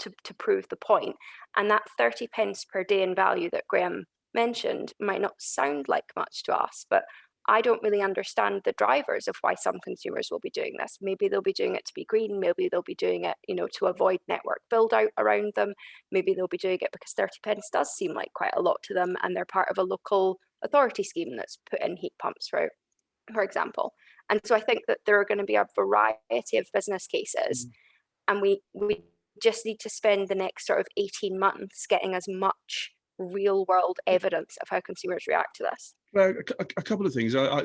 to prove the point. And that 30 pence per day in value that Graham mentioned might not sound like much to us, but I don't really understand the drivers of why some consumers will be doing this. Maybe they'll be doing it to be green. Maybe they'll be doing it, you know, to avoid network build out around them. Maybe they'll be doing it because 30 pence does seem like quite a lot to them, and they're part of a local authority scheme that's put in heat pumps, for example. And so I think that there are going to be a variety of business cases, and we just need to spend the next sort of 18 months getting as much real world evidence of how consumers react to this. Well, a couple of things. I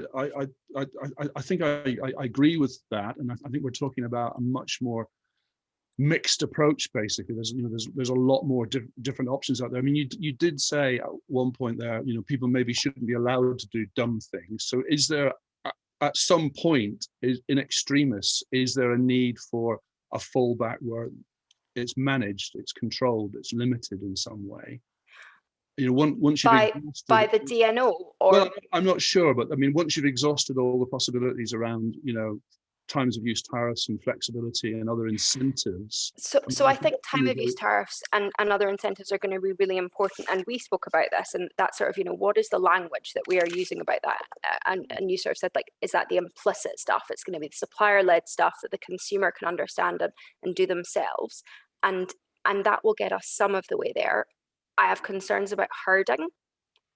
think I agree with that, and I think we're talking about a much more mixed approach. Basically, there's a lot more different options out there. I mean, you did say at one point there, you know, people maybe shouldn't be allowed to do dumb things. So is there at some point, in extremis, is there a need for a fallback where it's managed, it's controlled, it's limited in some way? You know, once you've by the DNO, or well, I'm not sure, but I mean, once you've exhausted all the possibilities around, you know, times of use tariffs and flexibility and other incentives. So I think time of use tariffs and other incentives are going to be really important. And we spoke about this, and that sort of, you know, what is the language that we are using about that? And you sort of said, like, is that the implicit stuff? It's going to be the supplier-led stuff that the consumer can understand and do themselves. And that will get us some of the way there. I have concerns about herding.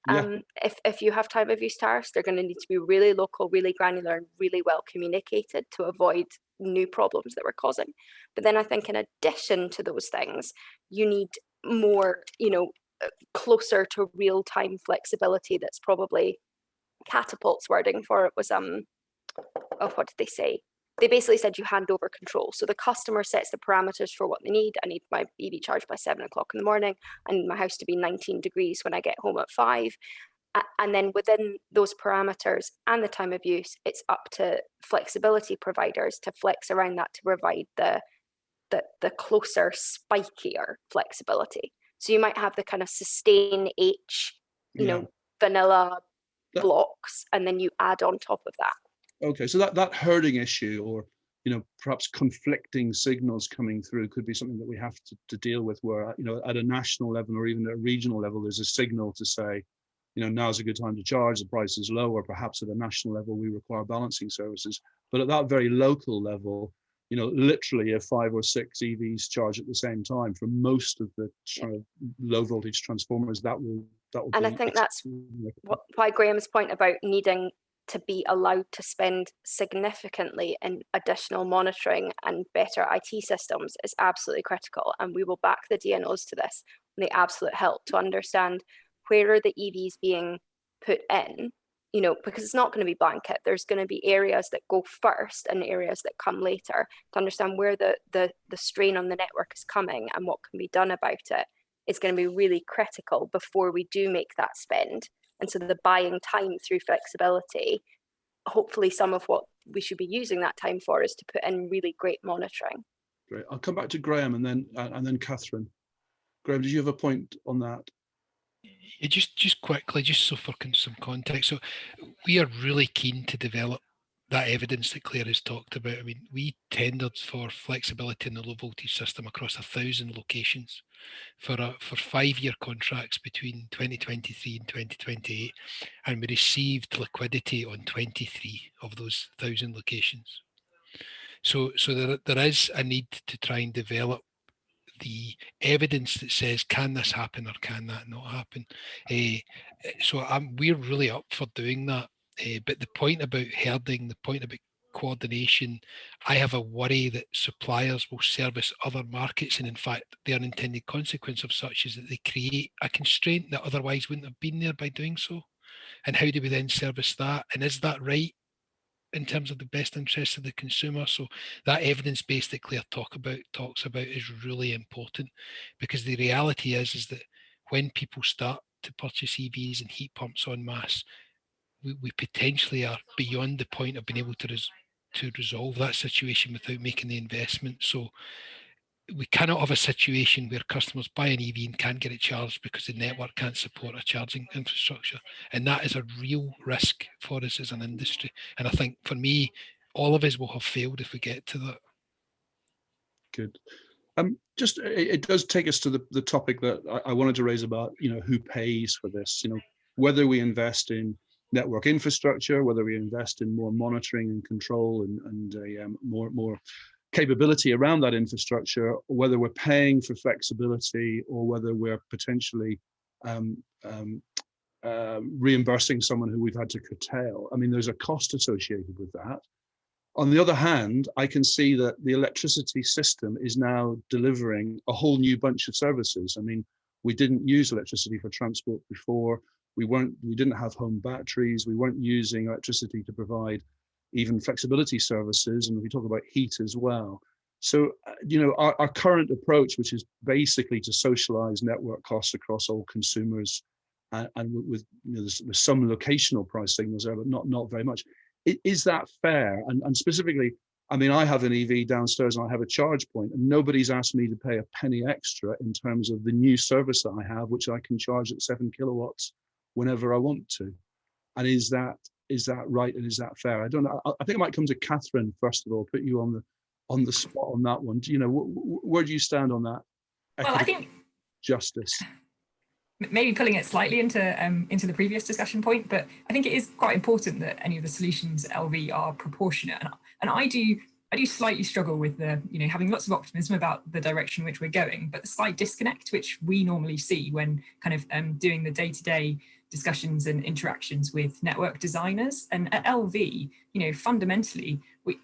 Yeah. If you have time of use tariffs, they're going to need to be really local, really granular, and really well communicated to avoid new problems that we're causing. But then I think in addition to those things, you need more, you know, closer to real-time flexibility. That's probably Catapult's wording for it was what did they say? They basically said you hand over control. So the customer sets the parameters for what they need. I need my EV charged by 7 o'clock in the morning. I need my house to be 19 degrees when I get home at 5. And then within those parameters and the time of use, it's up to flexibility providers to flex around that to provide the closer, spikier flexibility. So you might have the kind of sustain H, you know, vanilla blocks, and then you add on top of that. Okay, so that herding issue, or, you know, perhaps conflicting signals coming through, could be something that we have to deal with, where, you know, at a national level or even at a regional level, there's a signal to say, you know, now's a good time to charge, the price is low, or perhaps at a national level we require balancing services. But at that very local level, you know, literally if 5 or 6 EVs charge at the same time for most of the low voltage transformers, that will. And I think that's why Graham's point about needing to be allowed to spend significantly in additional monitoring and better IT systems is absolutely critical. And we will back the DNOs to this and the absolute help to understand where are the EVs being put in, you know, because it's not going to be blanket. There's going to be areas that go first and areas that come later. To understand where the strain on the network is coming and what can be done about it is going to be really critical before we do make that spend. And so the buying time through flexibility, hopefully some of what we should be using that time for is to put in really great monitoring. Great. I'll come back to Graham and then Catherine. Graham, did you have a point on that? Just quickly, just so for some context, so we are really keen to develop that evidence that Claire has talked about. I mean, we tendered for flexibility in the low voltage system across 1,000 locations for 5-year contracts between 2023 and 2028, and we received liquidity on 23 of those 1,000 locations. So there is a need to try and develop the evidence that says, can this happen or can that not happen? So we're really up for doing that. But the point about herding, the point about coordination, I have a worry that suppliers will service other markets, and in fact, the unintended consequence of such is that they create a constraint that otherwise wouldn't have been there by doing so. And how do we then service that? And is that right in terms of the best interests of the consumer? So that evidence base that Claire talks about is really important, because the reality is that when people start to purchase EVs and heat pumps en masse, we potentially are beyond the point of being able to resolve that situation without making the investment. So we cannot have a situation where customers buy an EV and can't get it charged because the network can't support a charging infrastructure. And that is a real risk for us as an industry. And I think for me, all of us will have failed if we get to that. Good. Just it does take us to the topic that I wanted to raise about, who pays for this, whether we invest in network infrastructure, whether we invest in more monitoring and control and more capability around that infrastructure, or whether we're paying for flexibility, or whether we're potentially reimbursing someone who we've had to curtail. I mean, there's a cost associated with that. On the other hand, I can see that the electricity system is now delivering a whole new bunch of services. I mean, we didn't use electricity for transport before. We didn't have home batteries. We weren't using electricity to provide even flexibility services, and we talk about heat as well. So, our current approach, which is basically to socialize network costs across all consumers, and with there's some locational price signals there, but not very much. Is that fair? And specifically, I mean, I have an EV downstairs and I have a charge point, and nobody's asked me to pay a penny extra in terms of the new service that I have, which I can charge at 7 kilowatts whenever I want to. And is that right, and is that fair? I don't know. I think I might come to Catherine first of all, put you on the spot on that one. Where do you stand on that? Well, I think justice. Maybe pulling it slightly into the previous discussion point, but I think it is quite important that any of the solutions at LV are proportionate. And I do slightly struggle with the, having lots of optimism about the direction in which we're going, but the slight disconnect which we normally see when kind of doing the day-to-day discussions and interactions with network designers. And at LV, fundamentally, we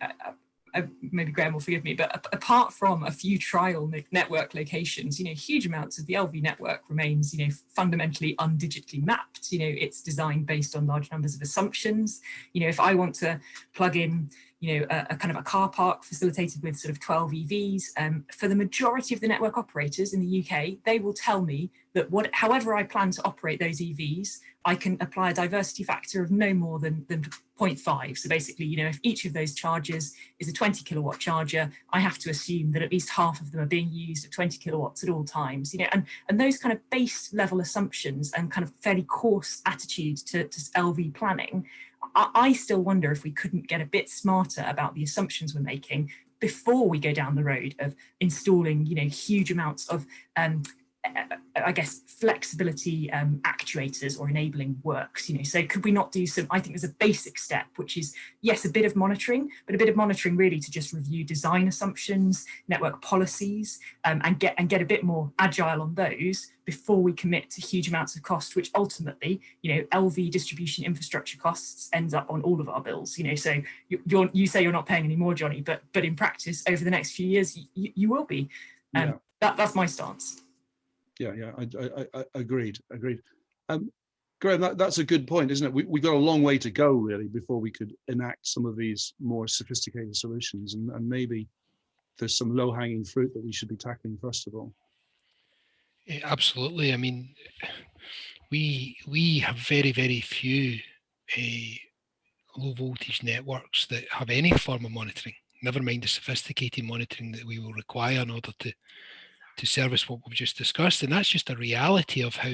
maybe Graham will forgive me, but apart from a few trial network locations, huge amounts of the LV network remains, fundamentally undigitally mapped. It's designed based on large numbers of assumptions. If I want to plug in, a kind of a car park facilitated with sort of 12 EVs, for the majority of the network operators in the UK, they will tell me that however I plan to operate those EVs, I can apply a diversity factor of no more than 0.5. So basically, if each of those chargers is a 20 kilowatt charger, I have to assume that at least half of them are being used at 20 kilowatts at all times. And those kind of base level assumptions and kind of fairly coarse attitude to LV planning, I still wonder if we couldn't get a bit smarter about the assumptions we're making before we go down the road of installing, huge amounts of I guess, flexibility actuators or enabling works. So could we not do some, I think there's a basic step, which is, yes, a bit of monitoring, but a bit of monitoring really to just review design assumptions, network policies, and get a bit more agile on those before we commit to huge amounts of cost, which ultimately, LV distribution infrastructure costs ends up on all of our bills. So you say you're not paying any more, Johnny, but in practice, over the next few years, you will be. That's my stance. Yeah, I agreed. Graham, that's a good point, isn't it? We've got a long way to go, really, before we could enact some of these more sophisticated solutions, and maybe there's some low-hanging fruit that we should be tackling first of all. Yeah, absolutely. I mean, we have very, very few low voltage networks that have any form of monitoring, never mind the sophisticated monitoring that we will require in order to service what we've just discussed. And that's just a reality of how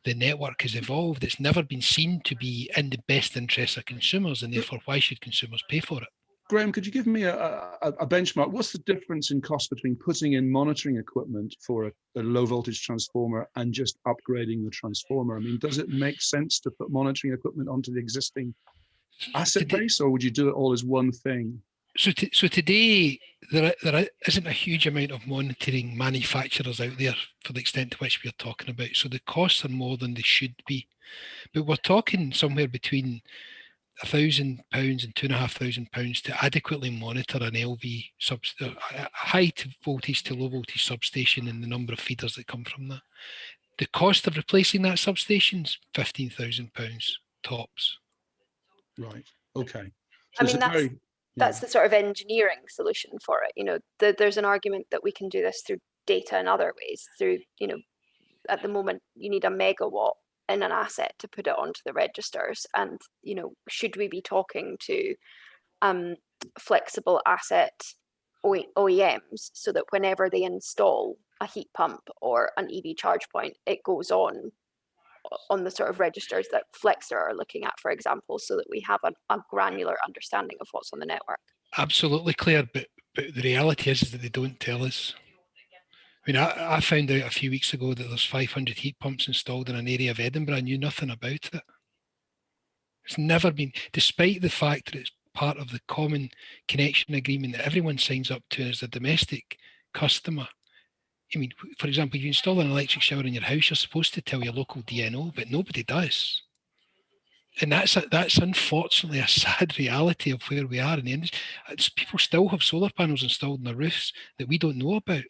the network has evolved. It's never been seen to be in the best interests of consumers, and therefore why should consumers pay for it? Graham, could you give me a benchmark? What's the difference in cost between putting in monitoring equipment for a low voltage transformer and just upgrading the transformer? I mean, does it make sense to put monitoring equipment onto the existing asset base, or would you do it all as one thing? So today, there isn't a huge amount of monitoring manufacturers out there for the extent to which we're talking about. So the costs are more than they should be. But we're talking somewhere between £1,000 and £2,500 to adequately monitor an LV high voltage to low voltage substation and the number of feeders that come from that. The cost of replacing that substation is £15,000 tops. Right. Okay. So I mean, that's the sort of engineering solution for it. You know, there's an argument that we can do this through data in other ways. Through, you know, at the moment you need a megawatt in an asset to put it onto the registers, and you know, should we be talking to flexible asset OEMs so that whenever they install a heat pump or an EV charge point, it goes on the sort of registers that Flexer are looking at, for example, so that we have a granular understanding of what's on the network? Absolutely, Claire, but the reality is that they don't tell us. I mean, I found out a few weeks ago that there's 500 heat pumps installed in an area of Edinburgh. I knew nothing about it. It's never been, despite the fact that it's part of the common connection agreement that everyone signs up to as a domestic customer. I mean, for example, if you install an electric shower in your house, you're supposed to tell your local DNO, but nobody does. And that's unfortunately a sad reality of where we are in the industry. People still have solar panels installed on their roofs that we don't know about.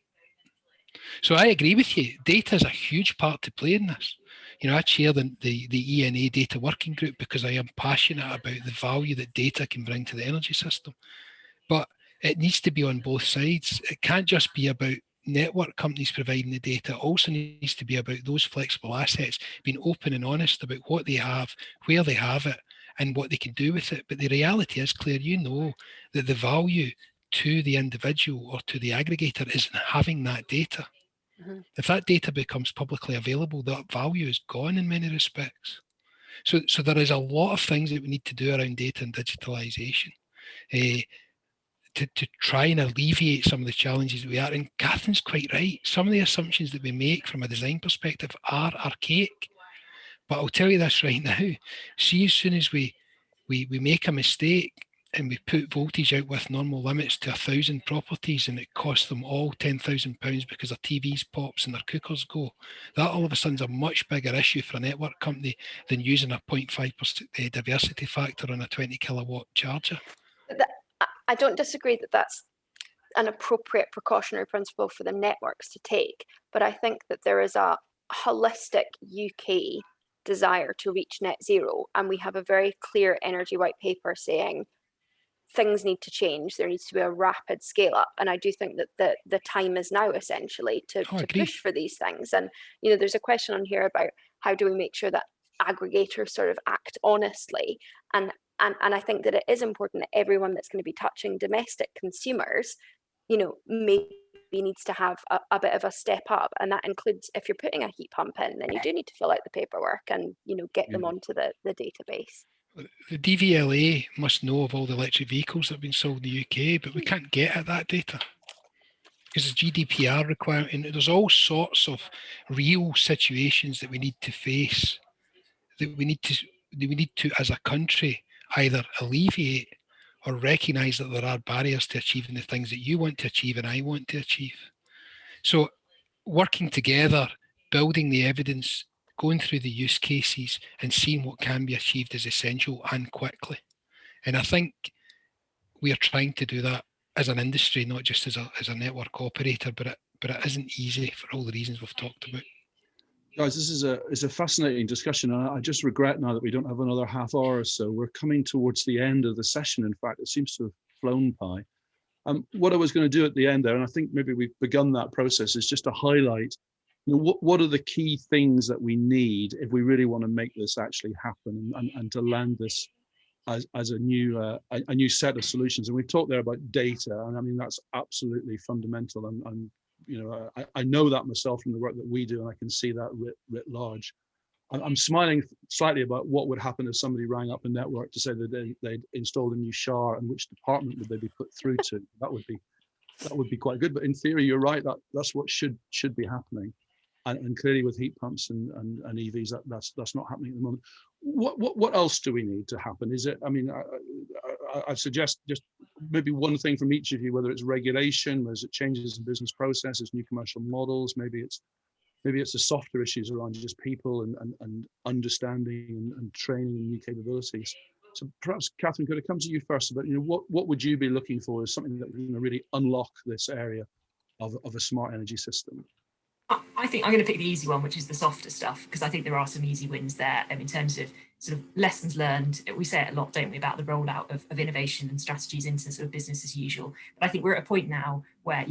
So I agree with you. Data is a huge part to play in this. You know, I chair the ENA data working group because I am passionate about the value that data can bring to the energy system. But it needs to be on both sides. It can't just be about network companies providing the data. It also needs to be about those flexible assets being open and honest about what they have, where they have it, and what they can do with it. But the reality is, Claire, you know that the value to the individual or to the aggregator is in having that data. Mm-hmm. If that data becomes publicly available, that value is gone in many respects. So there is a lot of things that we need to do around data and digitalization. To try and alleviate some of the challenges that we are. And Catherine's quite right. Some of the assumptions that we make from a design perspective are archaic. But I'll tell you this right now. See, as soon as we make a mistake and we put voltage out with normal limits to 1,000 properties and it costs them all £10,000 because their TVs pops and their cookers go, that all of a sudden is a much bigger issue for a network company than using a 0.5% diversity factor on a 20 kilowatt charger. I don't disagree that that's an appropriate precautionary principle for the networks to take, but I think that there is a holistic UK desire to reach net zero, and we have a very clear energy white paper saying things need to change. There needs to be a rapid scale up, and I do think that the time is now essentially to push for these things. And you know, there's a question on here about how do we make sure that aggregators sort of act honestly, and I think that it is important that everyone that's going to be touching domestic consumers, you know, maybe needs to have a bit of a step up. And that includes, if you're putting a heat pump in, then you do need to fill out the paperwork and, you know, get them onto the database. The DVLA must know of all the electric vehicles that have been sold in the UK, but we can't get at that data because it's GDPR requirement. And there's all sorts of real situations that we need to face, that we need to as a country, either alleviate or recognise that there are barriers to achieving the things that you want to achieve and I want to achieve. So working together, building the evidence, going through the use cases and seeing what can be achieved is essential and quickly. And I think we are trying to do that as an industry, not just as a network operator, but it isn't easy for all the reasons we've talked about. Guys, this is a fascinating discussion. I just regret now that we don't have another half hour or so. We're coming towards the end of the session. In fact, it seems to have flown by. What I was going to do at the end there, and I think maybe we've begun that process, is just to highlight, you know, what are the key things that we need if we really want to make this actually happen and to land this as a new set of solutions. And we've talked there about data, and I mean that's absolutely fundamental and I know that myself from the work that we do, and I can see that writ large. I'm smiling slightly about what would happen if somebody rang up a network to say that they'd installed a new shower, and which department would they be put through to. That would be quite good. But in theory, you're right, that's what should be happening. And clearly with heat pumps and EVs, that's not happening at the moment. What else do we need to happen? Is it, I mean, I suggest just maybe one thing from each of you, whether it's regulation, whether it's changes in business processes, new commercial models, maybe it's the softer issues around just people and understanding and training and new capabilities. So perhaps, Catherine, could it come to you first about, what would you be looking for as something that would really unlock this area of a smart energy system? I think I'm going to pick the easy one, which is the softer stuff, because I think there are some easy wins there in terms of sort of lessons learned. We say it a lot, don't we, about the rollout of innovation and strategies into sort of business as usual. But I think we're at a point now where,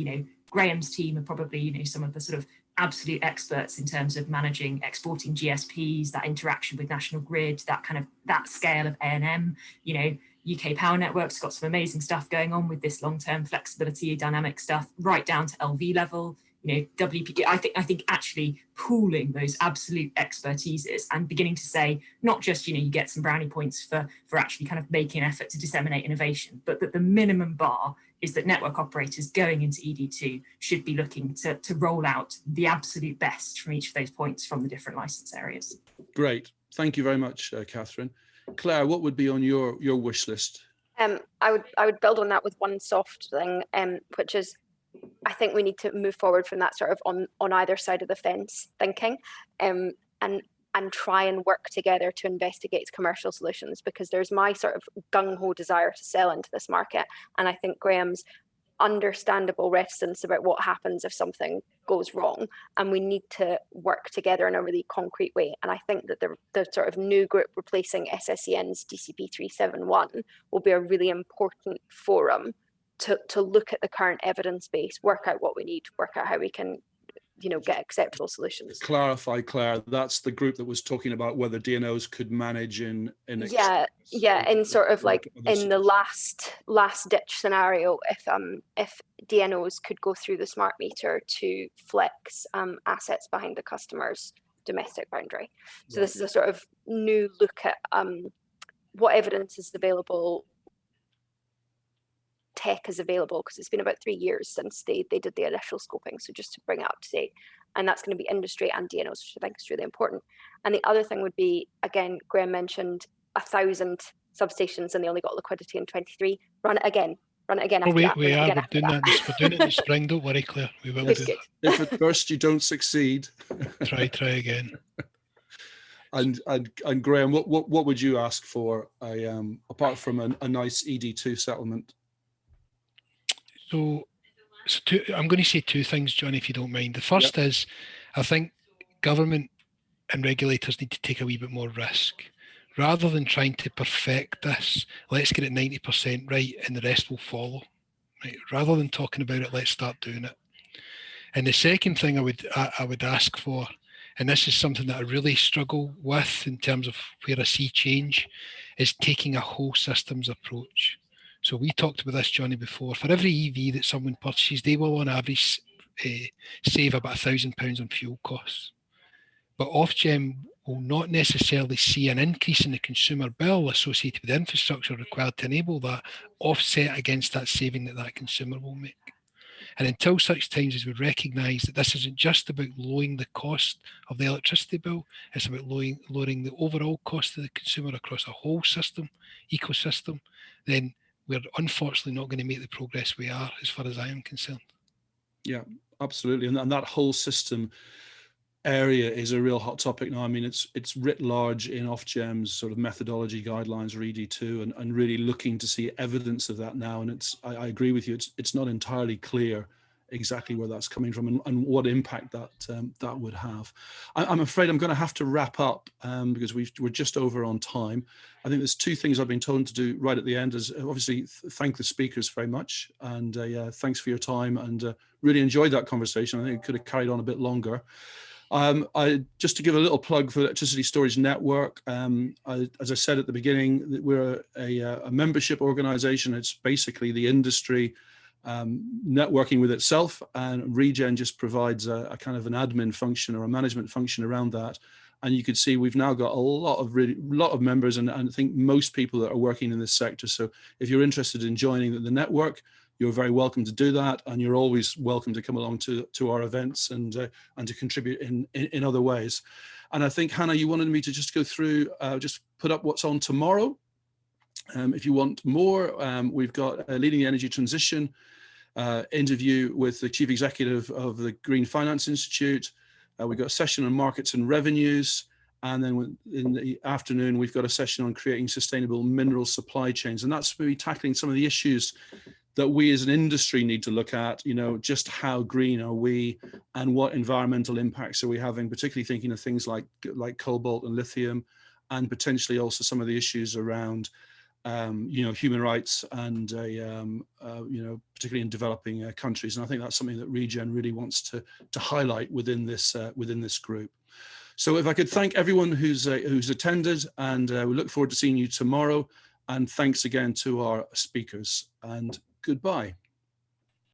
Graham's team are probably, some of the sort of absolute experts in terms of managing, exporting GSPs, that interaction with National Grid, that scale of A&M, UK Power Networks got some amazing stuff going on with this long-term flexibility, dynamic stuff, right down to LV level. WPG, I think actually pooling those absolute expertises and beginning to say, not just, you get some brownie points for actually kind of making an effort to disseminate innovation, but that the minimum bar is that network operators going into ED2 should be looking to roll out the absolute best from each of those points from the different license areas. Great. Thank you very much, Catherine. Claire, what would be on your wish list? I would build on that with one soft thing, which is, I think we need to move forward from that sort of on either side of the fence thinking, and try and work together to investigate commercial solutions, because there's my sort of gung-ho desire to sell into this market, and I think Graham's understandable reticence about what happens if something goes wrong, and we need to work together in a really concrete way. And I think that the sort of new group replacing SSEN's DCP 371 will be a really important forum to look at the current evidence base, work out what we need, work out how we can, get acceptable solutions. Clarify, Claire, that's the group that was talking about whether DNOs could manage in in sort of like in the last ditch scenario, if DNOs could go through the smart meter to flex assets behind the customer's domestic boundary. So this is a sort of new look at what evidence is available, tech is available, because it's been about 3 years since they did the initial scoping, so just to bring it up to date. And that's going to be industry and DNOs, which I think is really important. And the other thing would be, again, Graham mentioned 1,000 substations and they only got liquidity in 23. Run it again after that. We're doing that in the spring, don't worry, Claire, we will do that. If at first you don't succeed, try again. And Graham, what would you ask for, apart from a nice ED2 settlement? So I'm going to say two things, John, if you don't mind. The first is, I think government and regulators need to take a wee bit more risk. Rather than trying to perfect this, let's get it 90% right and the rest will follow. Right? Rather than talking about it, let's start doing it. And the second thing I would ask for, and this is something that I really struggle with in terms of where I see change, is taking a whole systems approach. So we talked about this, Johnny, before. For every EV that someone purchases, they will on average save about £1,000 on fuel costs. But Ofgem will not necessarily see an increase in the consumer bill associated with the infrastructure required to enable that, offset against that saving that consumer will make. And until such times as we recognise that this isn't just about lowering the cost of the electricity bill, it's about lowering the overall cost of the consumer across a whole ecosystem, then we're unfortunately not going to make the progress we are, as far as I am concerned. Yeah, absolutely. And that whole system area is a real hot topic now. I mean, it's writ large in Ofgem's sort of methodology guidelines, or ED2, and really looking to see evidence of that now. And I agree with you, it's not entirely clear exactly where that's coming from and what impact that would have. I'm afraid I'm going to have to wrap up because we're just over on time. I think there's two things I've been told to do right at the end, is obviously thank the speakers very much, and thanks for your time, and really enjoyed that conversation. I think it could have carried on a bit longer. Just to give a little plug for the Electricity Storage Network, as I said at the beginning, we're a membership organization. It's basically the industry networking with itself, and Regen just provides a kind of an admin function or a management function around that. And you can see we've now got a lot of members, and I think most people that are working in this sector. So if you're interested in joining the network, you're very welcome to do that, and you're always welcome to come along to our events and to contribute in other ways. And I think, Hannah, you wanted me to just go through, just put up what's on tomorrow. If you want more, we've got a Leading the Energy Transition interview with the Chief Executive of the Green Finance Institute. We've got a session on markets and revenues. And then in the afternoon, we've got a session on creating sustainable mineral supply chains. And that's maybe tackling some of the issues that we as an industry need to look at, you know, just how green are we and what environmental impacts are we having, particularly thinking of things like cobalt and lithium, and potentially also some of the issues around you know, human rights and you know, particularly in developing countries. And I think that's something that Regen really wants to highlight within this group. So if I could thank everyone who's attended, and we look forward to seeing you tomorrow. And thanks again to our speakers, and goodbye.